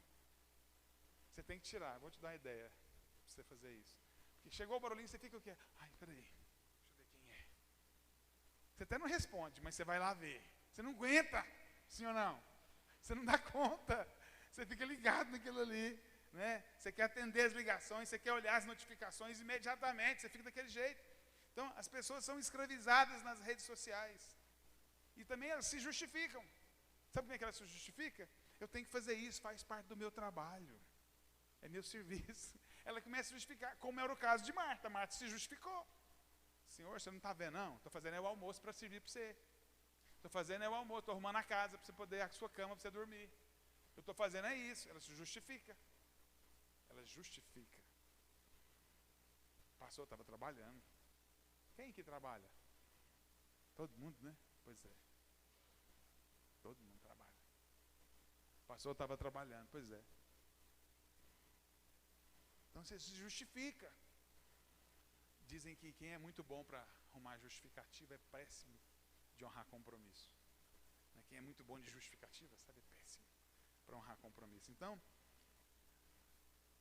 Você tem que tirar. Vou te dar uma ideia para você fazer isso. Porque chegou o barulhinho, você fica o quê? Ai, peraí. Deixa eu ver quem é. Você até não responde, mas você vai lá ver. Você não aguenta, sim ou não? Você não dá conta. Você fica ligado naquilo ali. Né? Você quer atender as ligações, você quer olhar as notificações imediatamente, você fica daquele jeito. Então, as pessoas são escravizadas nas redes sociais. E também elas se justificam. Sabe como é que elas se justificam? Eu tenho que fazer isso, faz parte do meu trabalho. É meu serviço. Ela começa a justificar, como era o caso de Marta. Marta se justificou. Senhor, você não está vendo, não? Estou fazendo o almoço para servir para você. Estou fazendo o almoço, estou arrumando a casa para você poder, a sua cama para você dormir. Eu estou fazendo isso. Ela se justifica. Ela justifica. O pastor estava trabalhando. Quem que trabalha? Todo mundo, né? Pois é. Todo mundo trabalha. O pastor estava trabalhando, pois é. Então você se justifica. Dizem que quem é muito bom para arrumar justificativa é péssimo de honrar compromisso. Quem é muito bom de justificativa, sabe, é péssimo para honrar compromisso. Então,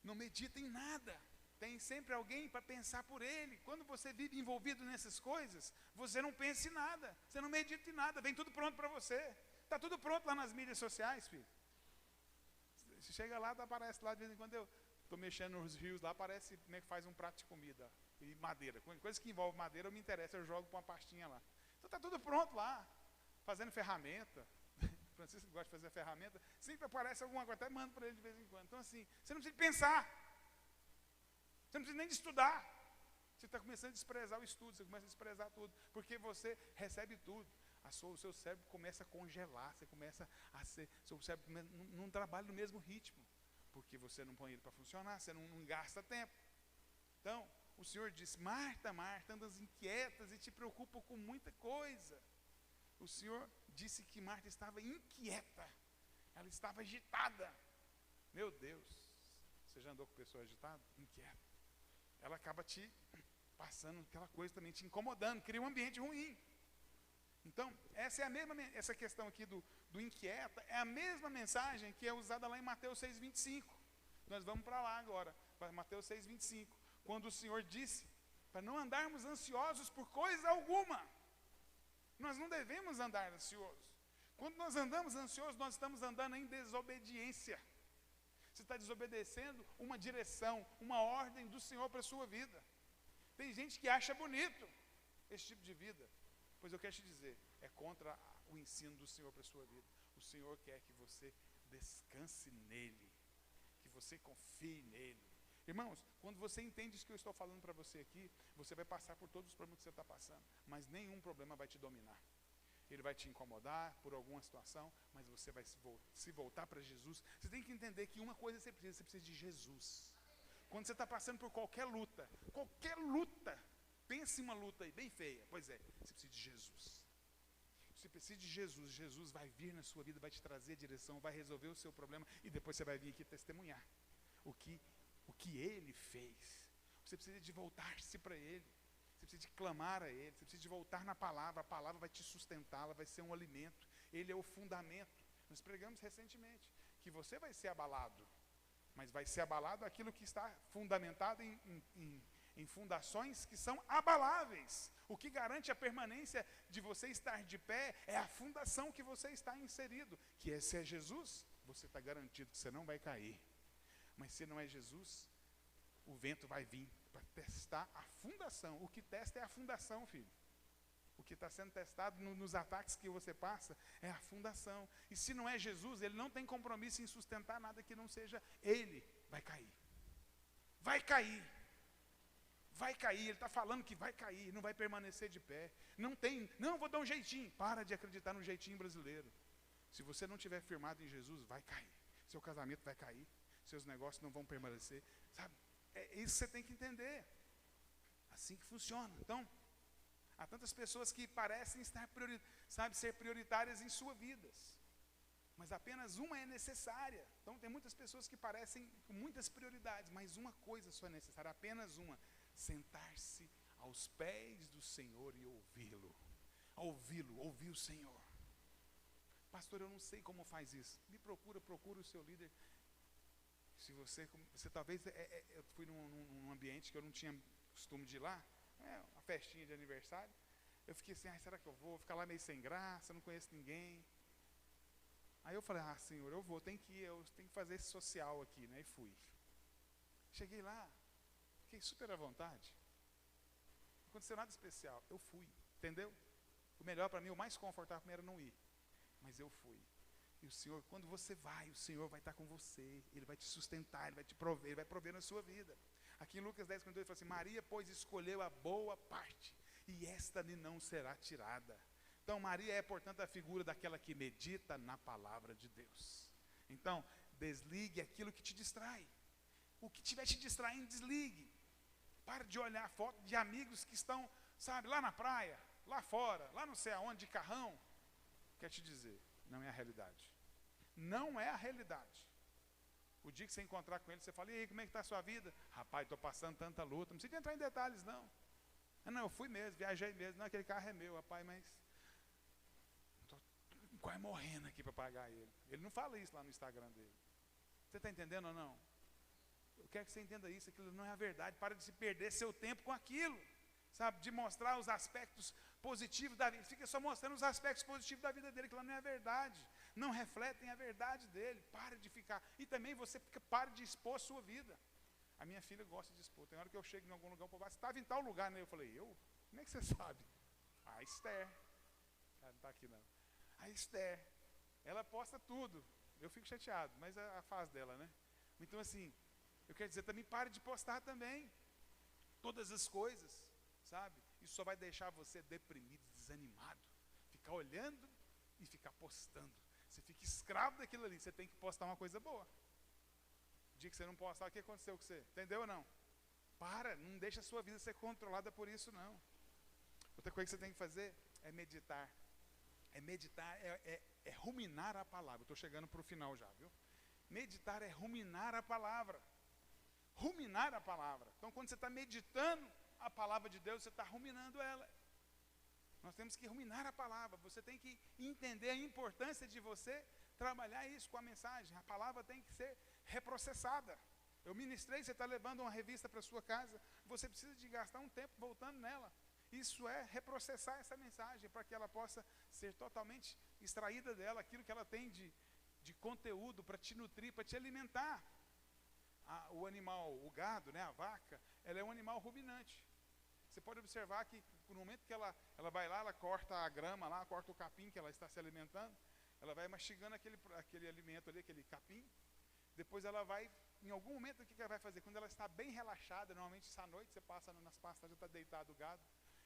não medita em nada. Tem sempre alguém para pensar por ele. Quando você vive envolvido nessas coisas, você não pensa em nada. Você não medita em nada. Vem tudo pronto para você. Está tudo pronto lá nas mídias sociais, filho. Você chega lá, aparece lá de vez em quando. Eu estou mexendo nos rios lá, aparece como é que faz um prato de comida. e madeira. Coisa que envolve madeira, eu me interesso, eu jogo com uma pastinha lá. Então está tudo pronto lá, fazendo ferramenta. O Francisco gosta de fazer ferramenta, sempre aparece alguma coisa, até mando para ele de vez em quando. Então assim, você não precisa de pensar, você não precisa nem de estudar. Você está começando a desprezar o estudo, você começa a desprezar tudo, porque você recebe tudo. O seu cérebro começa a congelar, você começa a ser, seu cérebro não trabalha no mesmo ritmo, porque você não põe ele para funcionar, você não gasta tempo. Então, o Senhor disse, Marta, Marta, andas inquietas e te preocupa com muita coisa. O Senhor disse que Marta estava inquieta, ela estava agitada. Meu Deus, você já andou com pessoa agitada? Inquieta. Ela acaba te passando aquela coisa também, te incomodando, cria um ambiente ruim. Então, essa questão aqui do inquieta, é a mesma mensagem que é usada lá em Mateus 6,25. Nós vamos para lá agora, para Mateus 6,25. Quando o Senhor disse, para não andarmos ansiosos por coisa alguma. Nós não devemos andar ansiosos. Quando nós andamos ansiosos, nós estamos andando em desobediência. Você está desobedecendo uma direção, uma ordem do Senhor para a sua vida. Tem gente que acha bonito esse tipo de vida. Pois eu quero te dizer, é contra o ensino do Senhor para a sua vida. O Senhor quer que você descanse nele, que você confie nele. Irmãos, quando você entende isso que eu estou falando para você aqui, você vai passar por todos os problemas que você está passando, mas nenhum problema vai te dominar. Ele vai te incomodar por alguma situação, mas você vai se voltar para Jesus. Você tem que entender que uma coisa você precisa de Jesus. Quando você está passando por qualquer luta, pense em uma luta aí bem feia, pois é, você precisa de Jesus. Você precisa de Jesus, Jesus vai vir na sua vida, vai te trazer a direção, vai resolver o seu problema e depois você vai vir aqui testemunhar o que Ele fez. Você precisa de voltar-se para Ele, você precisa de clamar a Ele, você precisa de voltar na palavra, a palavra vai te sustentar, ela vai ser um alimento, Ele é o fundamento. Nós pregamos recentemente que você vai ser abalado, mas vai ser abalado aquilo que está fundamentado em fundações que são abaláveis. O que garante a permanência de você estar de pé é a fundação que você está inserido, que se é Jesus, você está garantido que você não vai cair. Mas se não é Jesus, o vento vai vir para testar a fundação. O que testa é a fundação, filho. O que está sendo testado nos ataques que você passa é a fundação. E se não é Jesus, ele não tem compromisso em sustentar nada que não seja ele. Vai cair. Vai cair. Vai cair. Ele está falando que vai cair, não vai permanecer de pé. Não, vou dar um jeitinho. Para de acreditar no jeitinho brasileiro. Se você não estiver firmado em Jesus, vai cair. Seu casamento vai cair. Seus negócios não vão permanecer. Sabe? É isso que você tem que entender. Assim que funciona. Então, há tantas pessoas que parecem estar ser prioritárias em suas vidas, mas apenas uma é necessária. Então tem muitas pessoas que parecem com muitas prioridades, mas uma coisa só é necessária, apenas uma: sentar-se aos pés do Senhor e ouvi-lo. Ouvir o Senhor. Pastor, eu não sei como faz isso. Me procura o seu líder. Se você talvez, eu fui num ambiente que eu não tinha costume de ir lá, uma festinha de aniversário, eu fiquei assim, será que eu vou ficar lá meio sem graça, não conheço ninguém. Aí eu falei, Senhor, eu vou, eu tenho que fazer esse social aqui, né? E fui. Cheguei lá, fiquei super à vontade, não aconteceu nada especial, eu fui, entendeu? O melhor para mim, o mais confortável era não ir, mas eu fui. E o Senhor, quando você vai, o Senhor vai estar com você, Ele vai te sustentar, Ele vai te prover, Ele vai prover na sua vida. Aqui em Lucas 10, 42, ele fala assim, Maria, pois, escolheu a boa parte, e esta lhe não será tirada. Então, Maria é, portanto, a figura daquela que medita na palavra de Deus. Então, desligue aquilo que te distrai. O que estiver te distraindo, desligue. Pare de olhar foto de amigos que estão, lá na praia, lá fora, lá não sei aonde, de carrão. Quer te dizer, não é a realidade. Não é a realidade. O dia que você encontrar com ele, você fala, e aí, como é que está a sua vida? Rapaz, estou passando tanta luta, não precisa entrar em detalhes, não. Não, eu fui mesmo, viajei mesmo, não, aquele carro é meu, rapaz, mas estou quase morrendo aqui para pagar ele. Ele não fala isso lá no Instagram dele. Você está entendendo ou não? Eu quero que você entenda isso, aquilo não é a verdade, para de se perder seu tempo com aquilo, de mostrar os aspectos positivos da vida, fica só mostrando os aspectos positivos da vida dele, aquilo não é a verdade. Não refletem a verdade dele, pare de ficar, e também você pare de expor a sua vida. A minha filha gosta de expor. Tem hora que eu chego em algum lugar, o povo, você estava em tal lugar, né? Eu falei, como é que você sabe? A Esther. Ela não está aqui não. A Esther, ela posta tudo. Eu fico chateado, mas é a fase dela, né? Então assim, eu quero dizer, também pare de postar também. Todas as coisas, sabe? Isso só vai deixar você deprimido, desanimado. Ficar olhando e ficar postando. Você fica escravo daquilo ali, você tem que postar uma coisa boa. O dia que você não postar, o que aconteceu com você? Entendeu ou não? Não deixa a sua vida ser controlada por isso não. Outra coisa que você tem que fazer é meditar. É ruminar a palavra. Estou chegando para o final já, viu? Meditar é ruminar a palavra. Ruminar a palavra. Então quando você está meditando a palavra de Deus, você está ruminando ela. Nós temos que ruminar a palavra. Você tem que entender a importância de você trabalhar isso com a mensagem. A palavra tem que ser reprocessada. Eu ministrei, você está levando uma revista para a sua casa, você precisa de gastar um tempo voltando nela. Isso é reprocessar essa mensagem para que ela possa ser totalmente extraída dela, aquilo que ela tem de conteúdo para te nutrir, para te alimentar. O animal, o gado, né, a vaca, ela é um animal ruminante. Você pode observar que no momento que ela vai lá, ela corta a grama lá, corta o capim que ela está se alimentando, ela vai mastigando aquele alimento ali, aquele capim. Depois ela vai, em algum momento, o que ela vai fazer? Quando ela está bem relaxada, normalmente essa noite você passa nas pastagens, já está deitado o gado,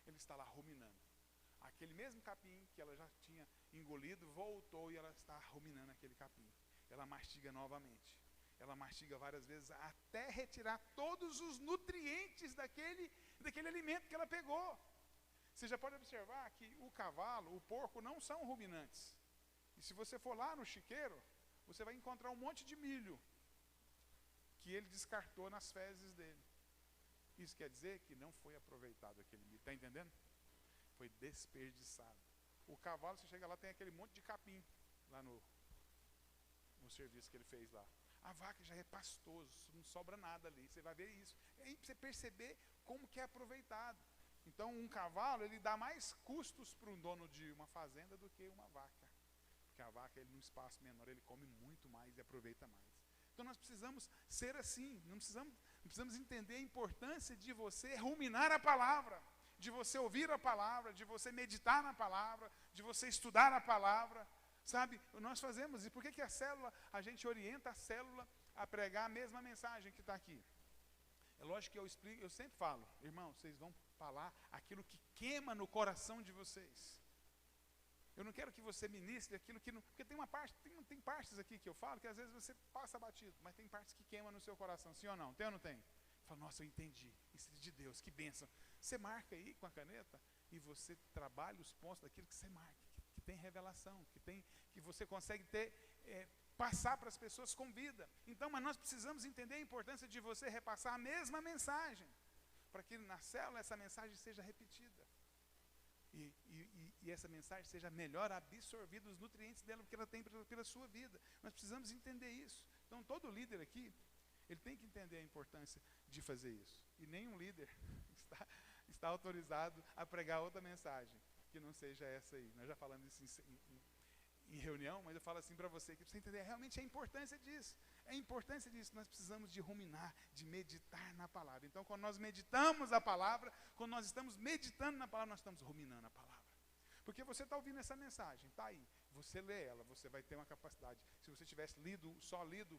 ele está lá ruminando. Aquele mesmo capim que ela já tinha engolido, voltou e ela está ruminando aquele capim. Ela mastiga novamente. Ela mastiga várias vezes até retirar todos os nutrientes daquele alimento que ela pegou. Você já pode observar que o cavalo, o porco não são ruminantes. E se você for lá no chiqueiro, você vai encontrar um monte de milho que ele descartou nas fezes dele. Isso quer dizer que não foi aproveitado aquele milho. Está entendendo? Foi desperdiçado. O cavalo, você chega lá, tem aquele monte de capim lá no serviço que ele fez lá. A vaca já é pastoso, não sobra nada ali. Você vai ver isso. É aí para você perceber como que é aproveitado. Então, um cavalo, ele dá mais custos para um dono de uma fazenda do que uma vaca. Porque a vaca, ele num espaço menor, ele come muito mais e aproveita mais. Então, nós precisamos ser assim. Não precisamos entender a importância de você ruminar a palavra, de você ouvir a palavra, de você meditar na palavra, de você estudar a palavra. Sabe, nós fazemos, e por que a célula, a gente orienta a célula a pregar a mesma mensagem que está aqui? É lógico que eu sempre falo, irmãos, vocês vão falar aquilo que queima no coração de vocês. Eu não quero que você ministre aquilo que não... Porque tem partes aqui que eu falo que às vezes você passa batido, mas tem partes que queimam no seu coração, sim ou não? Tem ou não tem? Fala, nossa, eu entendi, isso é de Deus, que bênção. Você marca aí com a caneta e você trabalha os pontos daquilo que você marca. Que tem revelação, que você consegue passar para as pessoas com vida. Então, mas nós precisamos entender a importância de você repassar a mesma mensagem, para que na célula essa mensagem seja repetida. E essa mensagem seja melhor absorvida, os nutrientes dela, que ela tem pela sua vida. Nós precisamos entender isso. Então, todo líder aqui, ele tem que entender a importância de fazer isso. E nenhum líder está autorizado a pregar outra mensagem que não seja essa aí. Nós já falamos isso em reunião, mas eu falo assim para você, que precisa entender realmente a importância disso. A importância disso, nós precisamos de ruminar, de meditar na palavra. Então, quando nós meditamos a palavra, quando nós estamos meditando na palavra, nós estamos ruminando a palavra. Porque você está ouvindo essa mensagem, está aí. Você lê ela, você vai ter uma capacidade. Se você tivesse só lido,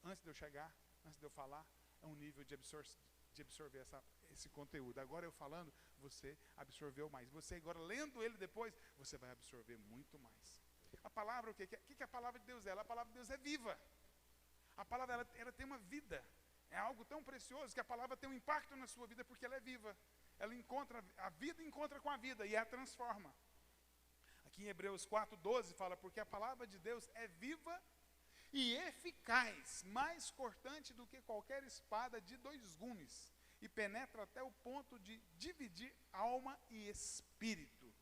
antes de eu chegar, antes de eu falar, é um nível de absorver esse conteúdo. Agora eu falando, você absorveu mais. Você agora lendo ele depois, você vai absorver muito mais. A palavra, o que a palavra de Deus é? A palavra de Deus é viva. A palavra, ela tem uma vida. É algo tão precioso que a palavra tem um impacto na sua vida porque ela é viva. Ela encontra, a vida encontra com a vida e a transforma. Aqui em Hebreus 4:12 fala, porque a palavra de Deus é viva e eficaz, mais cortante do que qualquer espada de 2 gumes, e penetra até o ponto de dividir alma e espírito,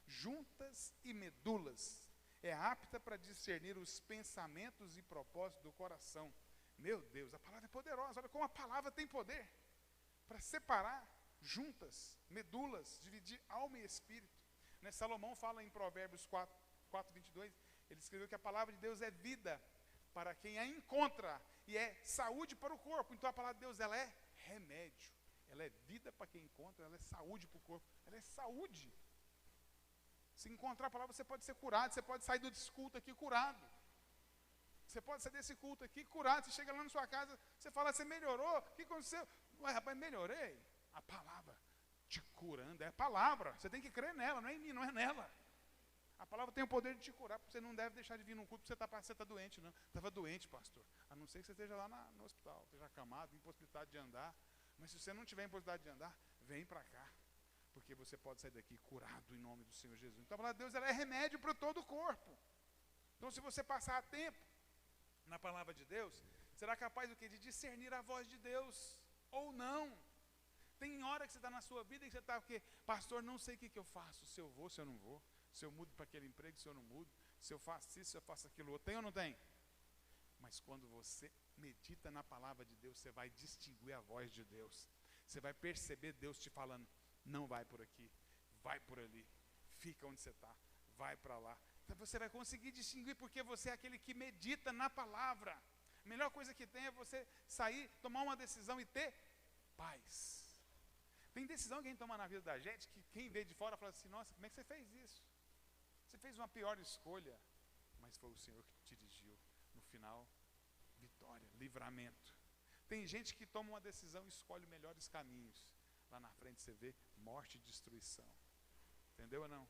juntas e medulas. É apta para discernir os pensamentos e propósitos do coração. Meu Deus, a palavra é poderosa. Olha como a palavra tem poder para separar juntas, medulas, dividir alma e espírito. Né? Salomão fala em Provérbios 4:22, ele escreveu que a palavra de Deus é vida, para quem a encontra, e é saúde para o corpo. Então a palavra de Deus, ela é remédio, ela é vida para quem encontra, ela é saúde para o corpo, ela é saúde. Se encontrar a palavra, você pode ser curado, você pode sair desse culto aqui curado. Você pode sair desse culto aqui curado. Você chega lá na sua casa, você fala, você melhorou? O que aconteceu? Ué, rapaz, melhorei. A palavra te curando é a palavra. Você tem que crer nela, não é em mim, não é nela. A palavra tem o poder de te curar, porque você não deve deixar de vir num culto porque você está doente, não. Estava doente, pastor. A não ser que você esteja lá no hospital, esteja acamado, impossibilidade de andar. Mas se você não tiver impossibilidade de andar, vem para cá. Porque você pode sair daqui curado em nome do Senhor Jesus. Então a palavra de Deus, ela é remédio para todo o corpo. Então se você passar tempo na palavra de Deus, será capaz do quê? De discernir a voz de Deus ou não. Tem hora que você está na sua vida e você está o quê? Pastor, não sei o que eu faço, se eu vou, se eu não vou, se eu mudo para aquele emprego, se eu não mudo, se eu faço isso, se eu faço aquilo outro. Tem ou não tem? Mas quando você medita na palavra de Deus, você vai distinguir a voz de Deus. Você vai perceber Deus te falando, não vai por aqui, vai por ali, fica onde você está, vai para lá. Então você vai conseguir distinguir, porque você é aquele que medita na palavra. A melhor coisa que tem é você sair, tomar uma decisão e ter paz. Tem decisão que a gente toma na vida da gente, que quem vê de fora fala assim, nossa, como é que você fez isso? Você fez uma pior escolha, mas foi o Senhor que te dirigiu. No final, vitória, livramento. Tem gente que toma uma decisão e escolhe melhores caminhos. Lá na frente você vê morte e destruição. Entendeu ou não?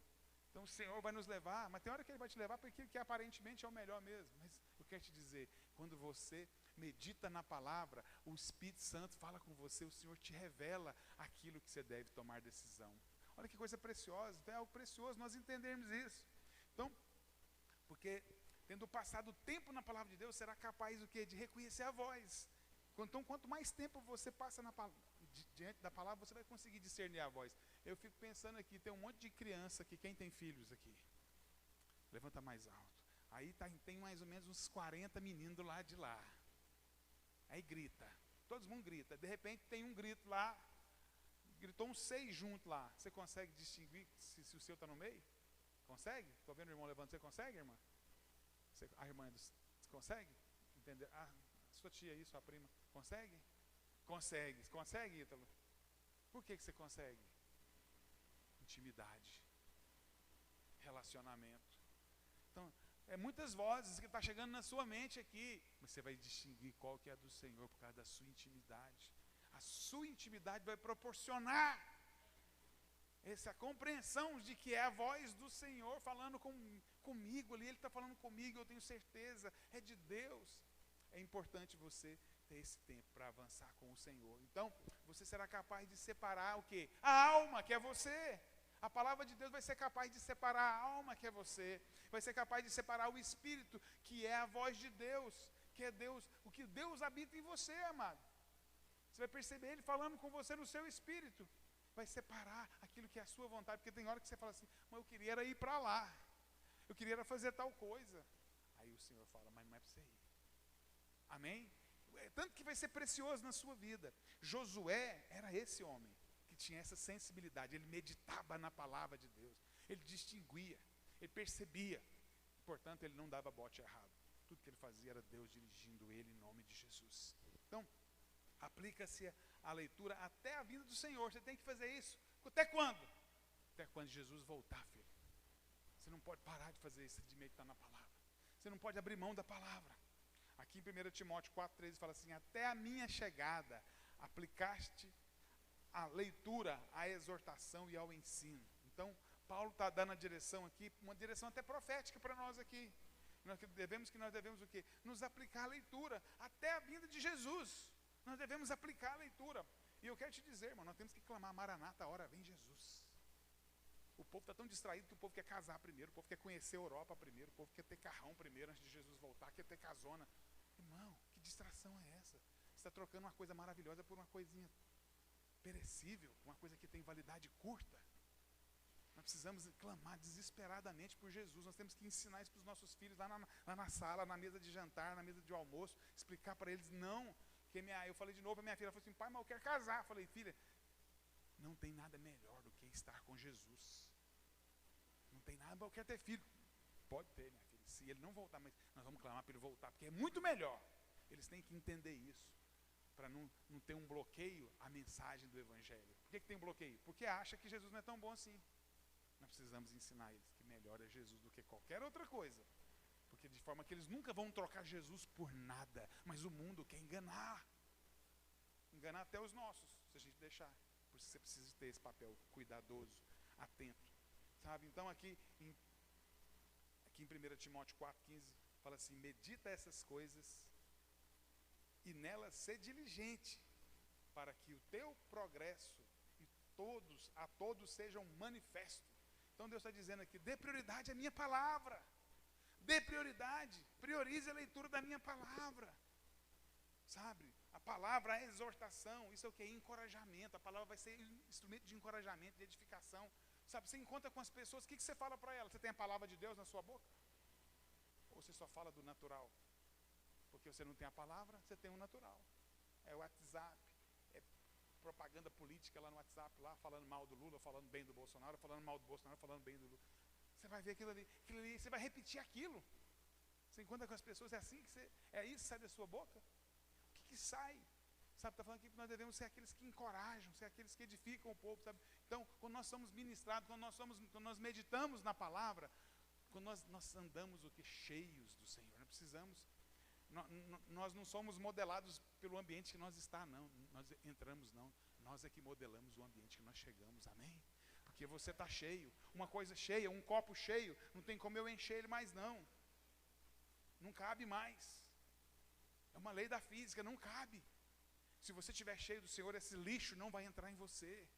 Então o Senhor vai nos levar, mas tem hora que Ele vai te levar para aquilo que aparentemente é o melhor mesmo. Mas eu quero te dizer, quando você medita na palavra, o Espírito Santo fala com você, o Senhor te revela aquilo que você deve tomar decisão. Olha que coisa preciosa, então é algo precioso nós entendermos isso. Então, porque tendo passado tempo na palavra de Deus, será capaz o quê? De reconhecer a voz. Então, quanto mais tempo você passa diante da palavra, você vai conseguir discernir a voz. Eu fico pensando aqui, tem um monte de criança aqui, quem tem filhos aqui? Levanta mais alto. Aí tem mais ou menos uns 40 meninos do lado de lá. Aí grita, todo mundo grita. De repente tem um grito lá, gritou uns 6 juntos lá. Você consegue distinguir se o seu está no meio? Consegue? Estou vendo o irmão levantando. Você consegue, irmã? A irmã, você consegue entender? Ah, sua tia aí, sua prima, consegue? Consegue. Consegue, Ítalo? Por que você consegue? Intimidade. Relacionamento. Então, é muitas vozes que estão chegando na sua mente aqui, mas você vai distinguir qual que é a do Senhor por causa da sua intimidade. A sua intimidade vai proporcionar essa compreensão de que é a voz do Senhor falando comigo ali, Ele está falando comigo, eu tenho certeza, é de Deus. É importante você ter esse tempo para avançar com o Senhor. Então, você será capaz de separar o quê? A alma, que é você. A palavra de Deus vai ser capaz de separar a alma, que é você. Vai ser capaz de separar o Espírito, que é a voz de Deus, que é Deus, o que Deus habita em você, amado. Você vai perceber Ele falando com você no seu espírito. Vai separar aquilo que é a sua vontade, porque tem hora que você fala assim, mas eu queria era ir para lá. Eu queria era fazer tal coisa. Aí o Senhor fala, mas não é para você ir. Amém? Tanto que vai ser precioso na sua vida. Josué era esse homem que tinha essa sensibilidade. Ele meditava na palavra de Deus. Ele distinguia, ele percebia. Portanto, ele não dava bote errado. Tudo que ele fazia era Deus dirigindo ele em nome de Jesus. Então, aplica-se a leitura até a vinda do Senhor. Você tem que fazer isso. Até quando? Até quando Jesus voltar, filho. Você não pode parar de fazer isso, de meditar na palavra. Você não pode abrir mão da palavra. Aqui em 1 Timóteo 4,13 fala assim, até a minha chegada, aplicaste a leitura, a exortação e ao ensino. Então, Paulo está dando a direção aqui, uma direção até profética para nós aqui. Nós devemos o quê? Nos aplicar a leitura, até a vinda de Jesus. Nós devemos aplicar a leitura. E eu quero te dizer, irmão, nós temos que clamar, Maranata, a hora vem Jesus. O povo está tão distraído que o povo quer casar primeiro, o povo quer conhecer a Europa primeiro, o povo quer ter carrão primeiro antes de Jesus voltar, quer ter casona. Irmão, que distração é essa? Você está trocando uma coisa maravilhosa por uma coisinha perecível, uma coisa que tem validade curta. Nós precisamos clamar desesperadamente por Jesus. Nós temos que ensinar isso para os nossos filhos lá na sala, na mesa de jantar, na mesa de almoço, explicar para eles, não. Eu falei de novo, a minha filha falou assim, pai, mas eu quero casar. Eu falei, filha, não tem nada melhor do que estar com Jesus. Não tem nada, eu quero ter filho. Pode ter, minha filha. se ele não voltar, mas nós vamos clamar para ele voltar, porque é muito melhor. Eles têm que entender isso, para não ter um bloqueio à mensagem do Evangelho. Por que tem um bloqueio? Porque acha que Jesus não é tão bom assim. Nós precisamos ensinar eles que melhor é Jesus do que qualquer outra coisa. Porque de forma que eles nunca vão trocar Jesus por nada. Mas o mundo quer enganar. Enganar até os nossos, se a gente deixar. Por isso você precisa ter esse papel cuidadoso, atento. Sabe? Então aqui em 1 Timóteo 4,15 fala assim: medita essas coisas e nelas ser diligente, para que o teu progresso a todos sejam manifesto. Então Deus está dizendo aqui: dê prioridade à minha palavra. Dê prioridade, priorize a leitura da minha palavra. Sabe? A palavra é exortação, isso é o que? Encorajamento. A palavra vai ser instrumento de encorajamento, de edificação. Sabe, você encontra com as pessoas, o que você fala para elas? Você tem a palavra de Deus na sua boca? Ou você só fala do natural? Porque você não tem a palavra, você tem o natural. É o WhatsApp, é propaganda política lá no WhatsApp, lá falando mal do Lula, falando bem do Bolsonaro, falando mal do Bolsonaro, falando bem do Lula. Você vai ver aquilo ali, você vai repetir aquilo. Você encontra com as pessoas, é assim que é isso que sai da sua boca? O que sai? Sabe, está falando aqui que nós devemos ser aqueles que encorajam, ser aqueles que edificam o povo, sabe? Então, quando nós somos ministrados, quando nós meditamos na palavra, quando nós andamos o que? Cheios do Senhor. Nós precisamos, nós não somos modelados pelo ambiente que nós está, não. Nós entramos, não. Nós é que modelamos o ambiente que nós chegamos, amém? Porque você está cheio, uma coisa cheia, um copo cheio, não tem como eu encher ele mais, não. Não cabe mais. É uma lei da física, não cabe. Se você estiver cheio do Senhor, esse lixo não vai entrar em você.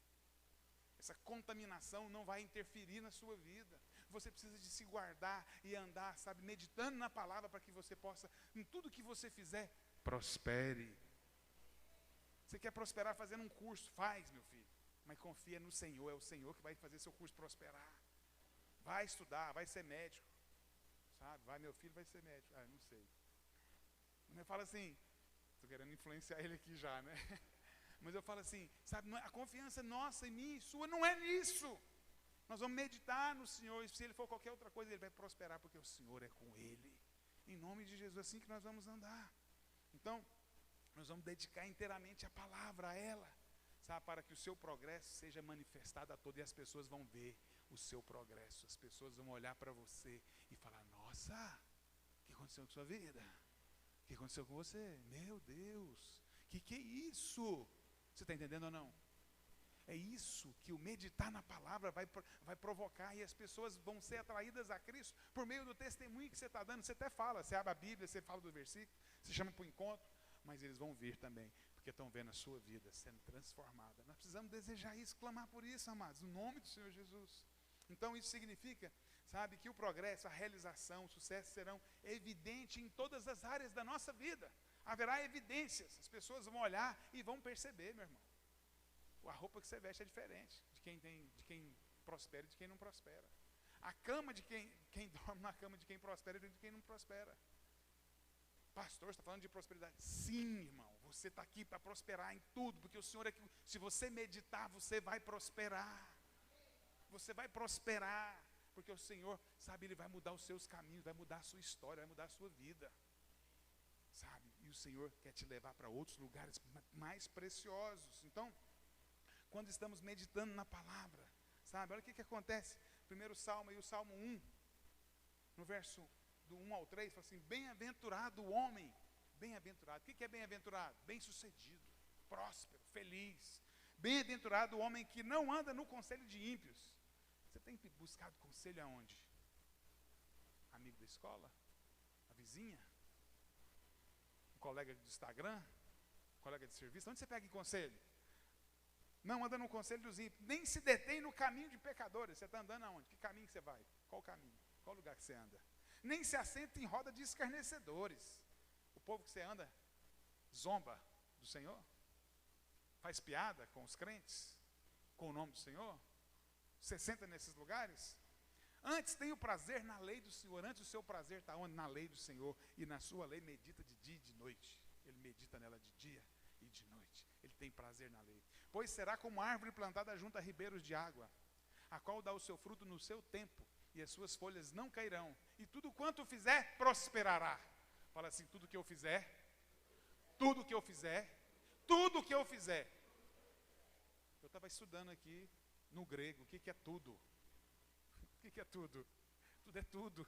Essa contaminação não vai interferir na sua vida. Você precisa de se guardar e andar, sabe, meditando na palavra, para que você possa, em tudo que você fizer, prospere. Você quer prosperar fazendo um curso? Faz, meu filho. Mas confia no Senhor, é o Senhor que vai fazer seu curso prosperar. Vai estudar, vai ser médico. Sabe, meu filho vai ser médico. Ah, não sei. Eu falo assim, estou querendo influenciar ele aqui já, né? Mas eu falo assim, sabe, a confiança nossa em mim e sua não é nisso. Nós vamos meditar no Senhor, e se ele for qualquer outra coisa, ele vai prosperar, porque o Senhor é com ele. Em nome de Jesus, assim que nós vamos andar. Então, nós vamos dedicar inteiramente a palavra a ela, sabe, para que o seu progresso seja manifestado a todos, e as pessoas vão ver o seu progresso. As pessoas vão olhar para você e falar: nossa, o que aconteceu com a sua vida? O que aconteceu com você? Meu Deus, que é isso? Você está entendendo ou não? É isso que o meditar na palavra vai provocar, e as pessoas vão ser atraídas a Cristo por meio do testemunho que você está dando. Você até fala, você abre a Bíblia, você fala do versículo, você chama para o encontro, mas eles vão vir também, porque estão vendo a sua vida sendo transformada. Nós precisamos desejar isso, clamar por isso, amados, no nome do Senhor Jesus. Então isso significa, sabe, que o progresso, a realização, o sucesso serão evidentes em todas as áreas da nossa vida. Haverá evidências, as pessoas vão olhar e vão perceber, meu irmão. A roupa que você veste é diferente de quem prospera e de quem não prospera. A cama de quem dorme na cama de quem prospera e de quem não prospera. Pastor, você está falando de prosperidade? Sim, irmão, você está aqui para prosperar em tudo, porque o Senhor é que, se você meditar, você vai prosperar. Você vai prosperar, porque o Senhor, sabe, Ele vai mudar os seus caminhos, vai mudar a sua história, vai mudar a sua vida. Sabe, e o Senhor quer te levar para outros lugares mais preciosos. Então, quando estamos meditando na palavra, sabe, olha o que acontece. Primeiro Salmo, e o Salmo 1, no verso do 1 ao 3, fala assim: bem-aventurado o homem, bem-aventurado. O que é bem-aventurado? Bem-sucedido, próspero, feliz. Bem-aventurado o homem que não anda no conselho de ímpios. Você tem buscado conselho aonde? Amigo da escola? A vizinha? Um colega do Instagram? Um colega de serviço? Onde você pega conselho? Não anda no conselho dos ímpios, nem se detém no caminho de pecadores. Você está andando aonde? Que caminho que você vai? Qual caminho? Qual lugar que você anda? Nem se assenta em roda de escarnecedores. O povo que você anda zomba do Senhor? Faz piada com os crentes? Com o nome do Senhor? Você senta nesses lugares? Antes tem o prazer na lei do Senhor. Antes o seu prazer está onde? Na lei do Senhor. E na sua lei medita de dia e de noite. Ele medita nela de dia e de noite. Ele tem prazer na lei. Pois será como árvore plantada junto a ribeiros de água, a qual dá o seu fruto no seu tempo, e as suas folhas não cairão, e tudo quanto fizer prosperará. Fala assim, tudo que eu fizer, tudo que eu fizer, tudo que eu fizer. Eu estava estudando aqui no grego, o que é tudo? O que é tudo? Tudo é tudo.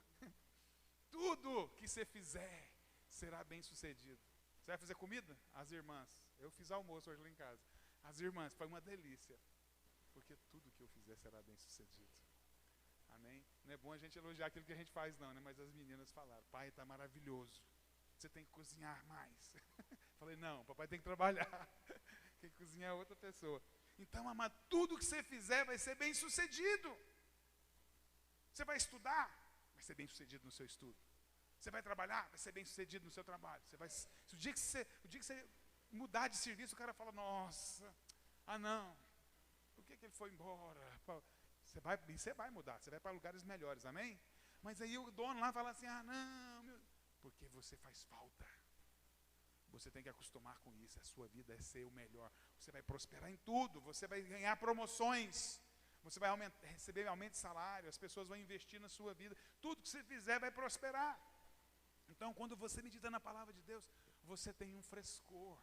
Tudo que você fizer será bem sucedido. Você vai fazer comida? As irmãs. Eu fiz almoço hoje lá em casa. As irmãs, foi uma delícia. Porque tudo que eu fizer será bem sucedido. Amém? Não é bom a gente elogiar aquilo que a gente faz não, né? Mas as meninas falaram, pai, está maravilhoso. Você tem que cozinhar mais. Falei, não, papai tem que trabalhar. Quem cozinhar é outra pessoa. Então, amado, tudo que você fizer vai ser bem sucedido. Você vai estudar, vai ser bem sucedido no seu estudo. Você vai trabalhar, vai ser bem sucedido no seu trabalho. O dia que você mudar de serviço, o cara fala, nossa, não, por que ele foi embora? Você vai mudar, você vai para lugares melhores, amém? Mas aí o dono lá fala assim, porque você faz falta. Você tem que acostumar com isso, a sua vida é ser o melhor. Você vai prosperar em tudo, você vai ganhar promoções, você vai receber aumento de salário, as pessoas vão investir na sua vida. Tudo que você fizer vai prosperar. Então, quando você medita na palavra de Deus, você tem um frescor.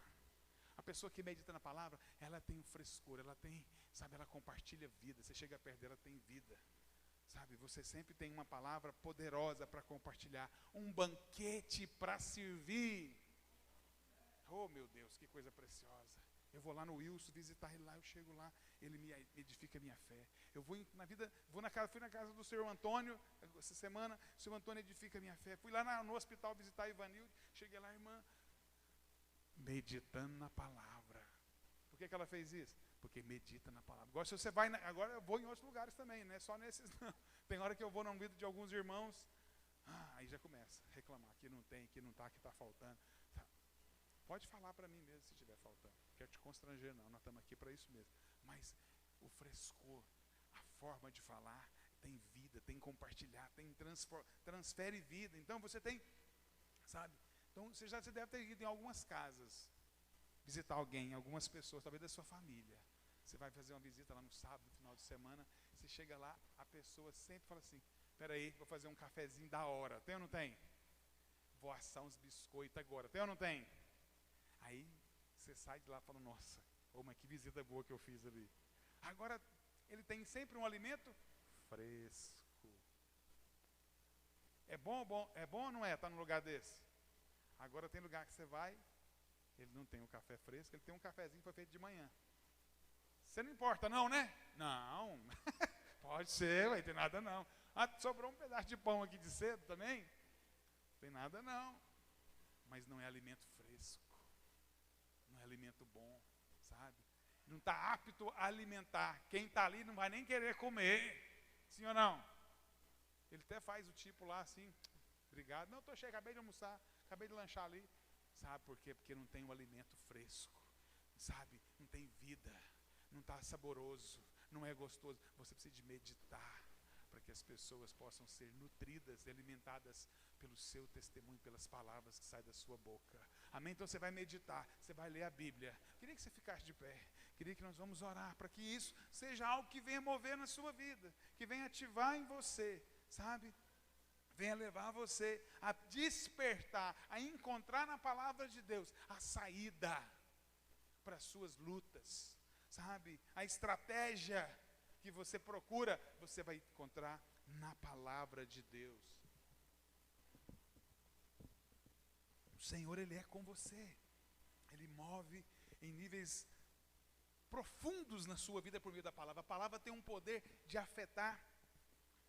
A pessoa que medita na palavra, ela tem um frescor, ela tem, sabe, ela compartilha vida. Você chega perto dela, tem vida. Sabe, você sempre tem uma palavra poderosa para compartilhar, um banquete para servir. Oh, meu Deus, que coisa preciosa. Eu vou lá no Wilson visitar ele lá, eu chego lá, ele me edifica a minha fé. Eu fui na casa do senhor Antônio, essa semana, o senhor Antônio edifica a minha fé. Fui lá no hospital visitar a Ivanilde, cheguei lá, irmã, meditando na palavra. Por que ela fez isso? Porque medita na palavra. Agora, se você vai, agora eu vou em outros lugares também, não é só nesses não. Tem hora que eu vou na vida de alguns irmãos, aí já começa a reclamar, aqui não tem, aqui não está, aqui está faltando. Pode falar para mim mesmo se estiver faltando. Não quero te constranger não, nós estamos aqui para isso mesmo. Mas o frescor, a forma de falar, tem vida, tem compartilhar, tem transfere vida. Então você tem, sabe? Então você deve ter ido em algumas casas, visitar alguém, algumas pessoas, talvez da sua família. Você vai fazer uma visita lá no sábado, no final de semana, você chega lá, a pessoa sempre fala assim, peraí, vou fazer um cafezinho da hora, tem ou não tem? Vou assar uns biscoitos agora, tem ou não tem? Aí você sai de lá e fala, nossa, mas que visita boa que eu fiz ali. Agora, ele tem sempre um alimento fresco. É bom ou não é estar num lugar desse? Agora tem lugar que você vai, ele não tem um café fresco, ele tem um cafezinho que foi feito de manhã. Você não importa não, né? Não, pode ser, não tem nada não. Sobrou um pedaço de pão aqui de cedo também? Não tem nada não. Mas não é alimento fresco. Não é alimento bom, sabe? Não está apto a alimentar. Quem está ali não vai nem querer comer. Sim ou não? Ele até faz o tipo lá assim, obrigado. Não, estou cheio, acabei de almoçar, acabei de lanchar ali. Sabe por quê? Porque não tem um alimento fresco. Sabe? Não tem vida. Não está saboroso. Não é gostoso. Você precisa de meditar para que as pessoas possam ser nutridas e alimentadas pelo seu testemunho, pelas palavras que saem da sua boca. Amém? Então você vai meditar, você vai ler a Bíblia. Queria que você ficasse de pé. Queria que nós vamos orar para que isso seja algo que venha mover na sua vida, que venha ativar em você, sabe? Venha levar você a despertar, a encontrar na palavra de Deus a saída para as suas lutas, sabe? A estratégia que você procura, você vai encontrar na palavra de Deus. O Senhor, Ele é com você. Ele move em níveis profundos na sua vida por meio da palavra. A palavra tem um poder de afetar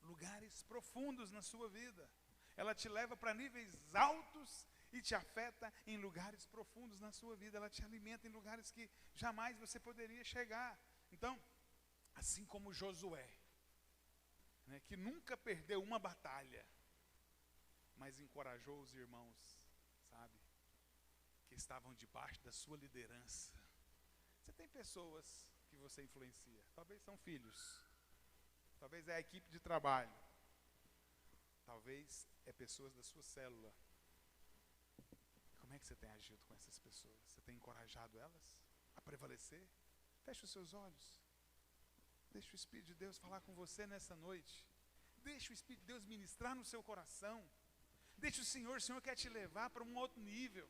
lugares profundos na sua vida. Ela te leva para níveis altos e te afeta em lugares profundos na sua vida. Ela te alimenta em lugares que jamais você poderia chegar. Então, assim como Josué, né, que nunca perdeu uma batalha, mas encorajou os irmãos, sabe, que estavam debaixo da sua liderança. Você tem pessoas que você influencia, talvez são filhos, talvez é a equipe de trabalho, talvez é pessoas da sua célula. Como é que você tem agido com essas pessoas? Você tem encorajado elas a prevalecer? Feche os seus olhos. Deixe o Espírito de Deus falar com você nessa noite. Deixa o Espírito de Deus ministrar no seu coração. Deixa o Senhor quer te levar para um outro nível.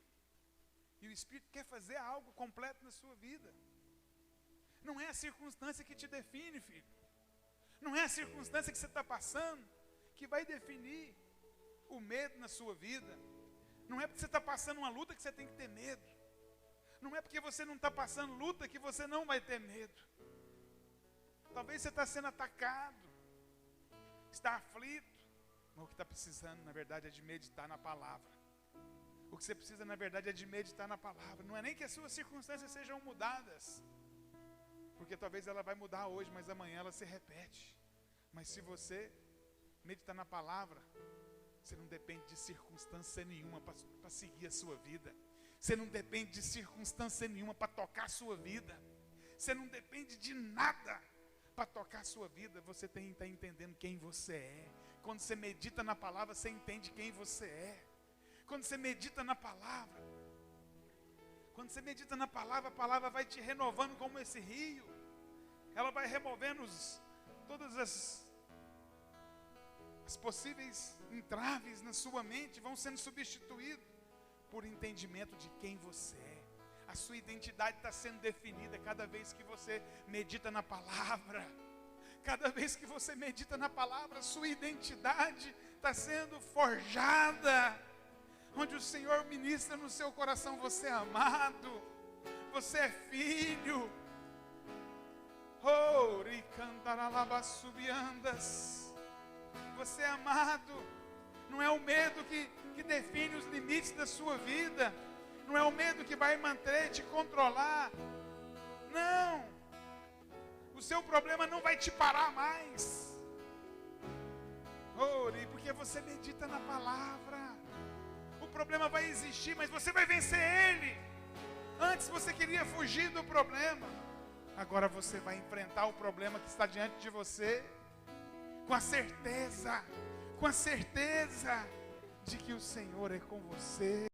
E o Espírito quer fazer algo completo na sua vida. Não é a circunstância que te define, filho. Não é a circunstância que você está passando que vai definir o medo na sua vida. Não é porque você está passando uma luta que você tem que ter medo. Não é porque você não está passando luta que você não vai ter medo. Talvez você está sendo atacado, está aflito, mas o que está precisando, na verdade, é de meditar na palavra. O que você precisa, na verdade, é de meditar na palavra. Não é nem que as suas circunstâncias sejam mudadas, porque talvez ela vai mudar hoje, mas amanhã ela se repete. Mas se você meditar na palavra, você não depende de circunstância nenhuma para seguir a sua vida. Você não depende de circunstância nenhuma para tocar a sua vida. Você não depende de nada para tocar a sua vida. Você tem que estar entendendo quem você é. Quando você medita na palavra, você entende quem você é. Quando você medita na palavra, a palavra vai te renovando como esse rio. Ela vai removendo todas as possíveis entraves na sua mente, vão sendo substituídos por entendimento de quem você é. A sua identidade está sendo definida cada vez que você medita na palavra. Cada vez que você medita na palavra, a sua identidade está sendo forjada. Onde o Senhor ministra no seu coração, você é amado, você é filho. Você é amado. Não é o medo que define os limites da sua vida. Não é o medo que vai manter, te controlar. Não. O seu problema não vai te parar mais. Porque você medita na palavra. O problema vai existir, mas você vai vencer ele. Antes você queria fugir do problema. Agora você vai enfrentar o problema que está diante de você com a certeza de que o Senhor é com você.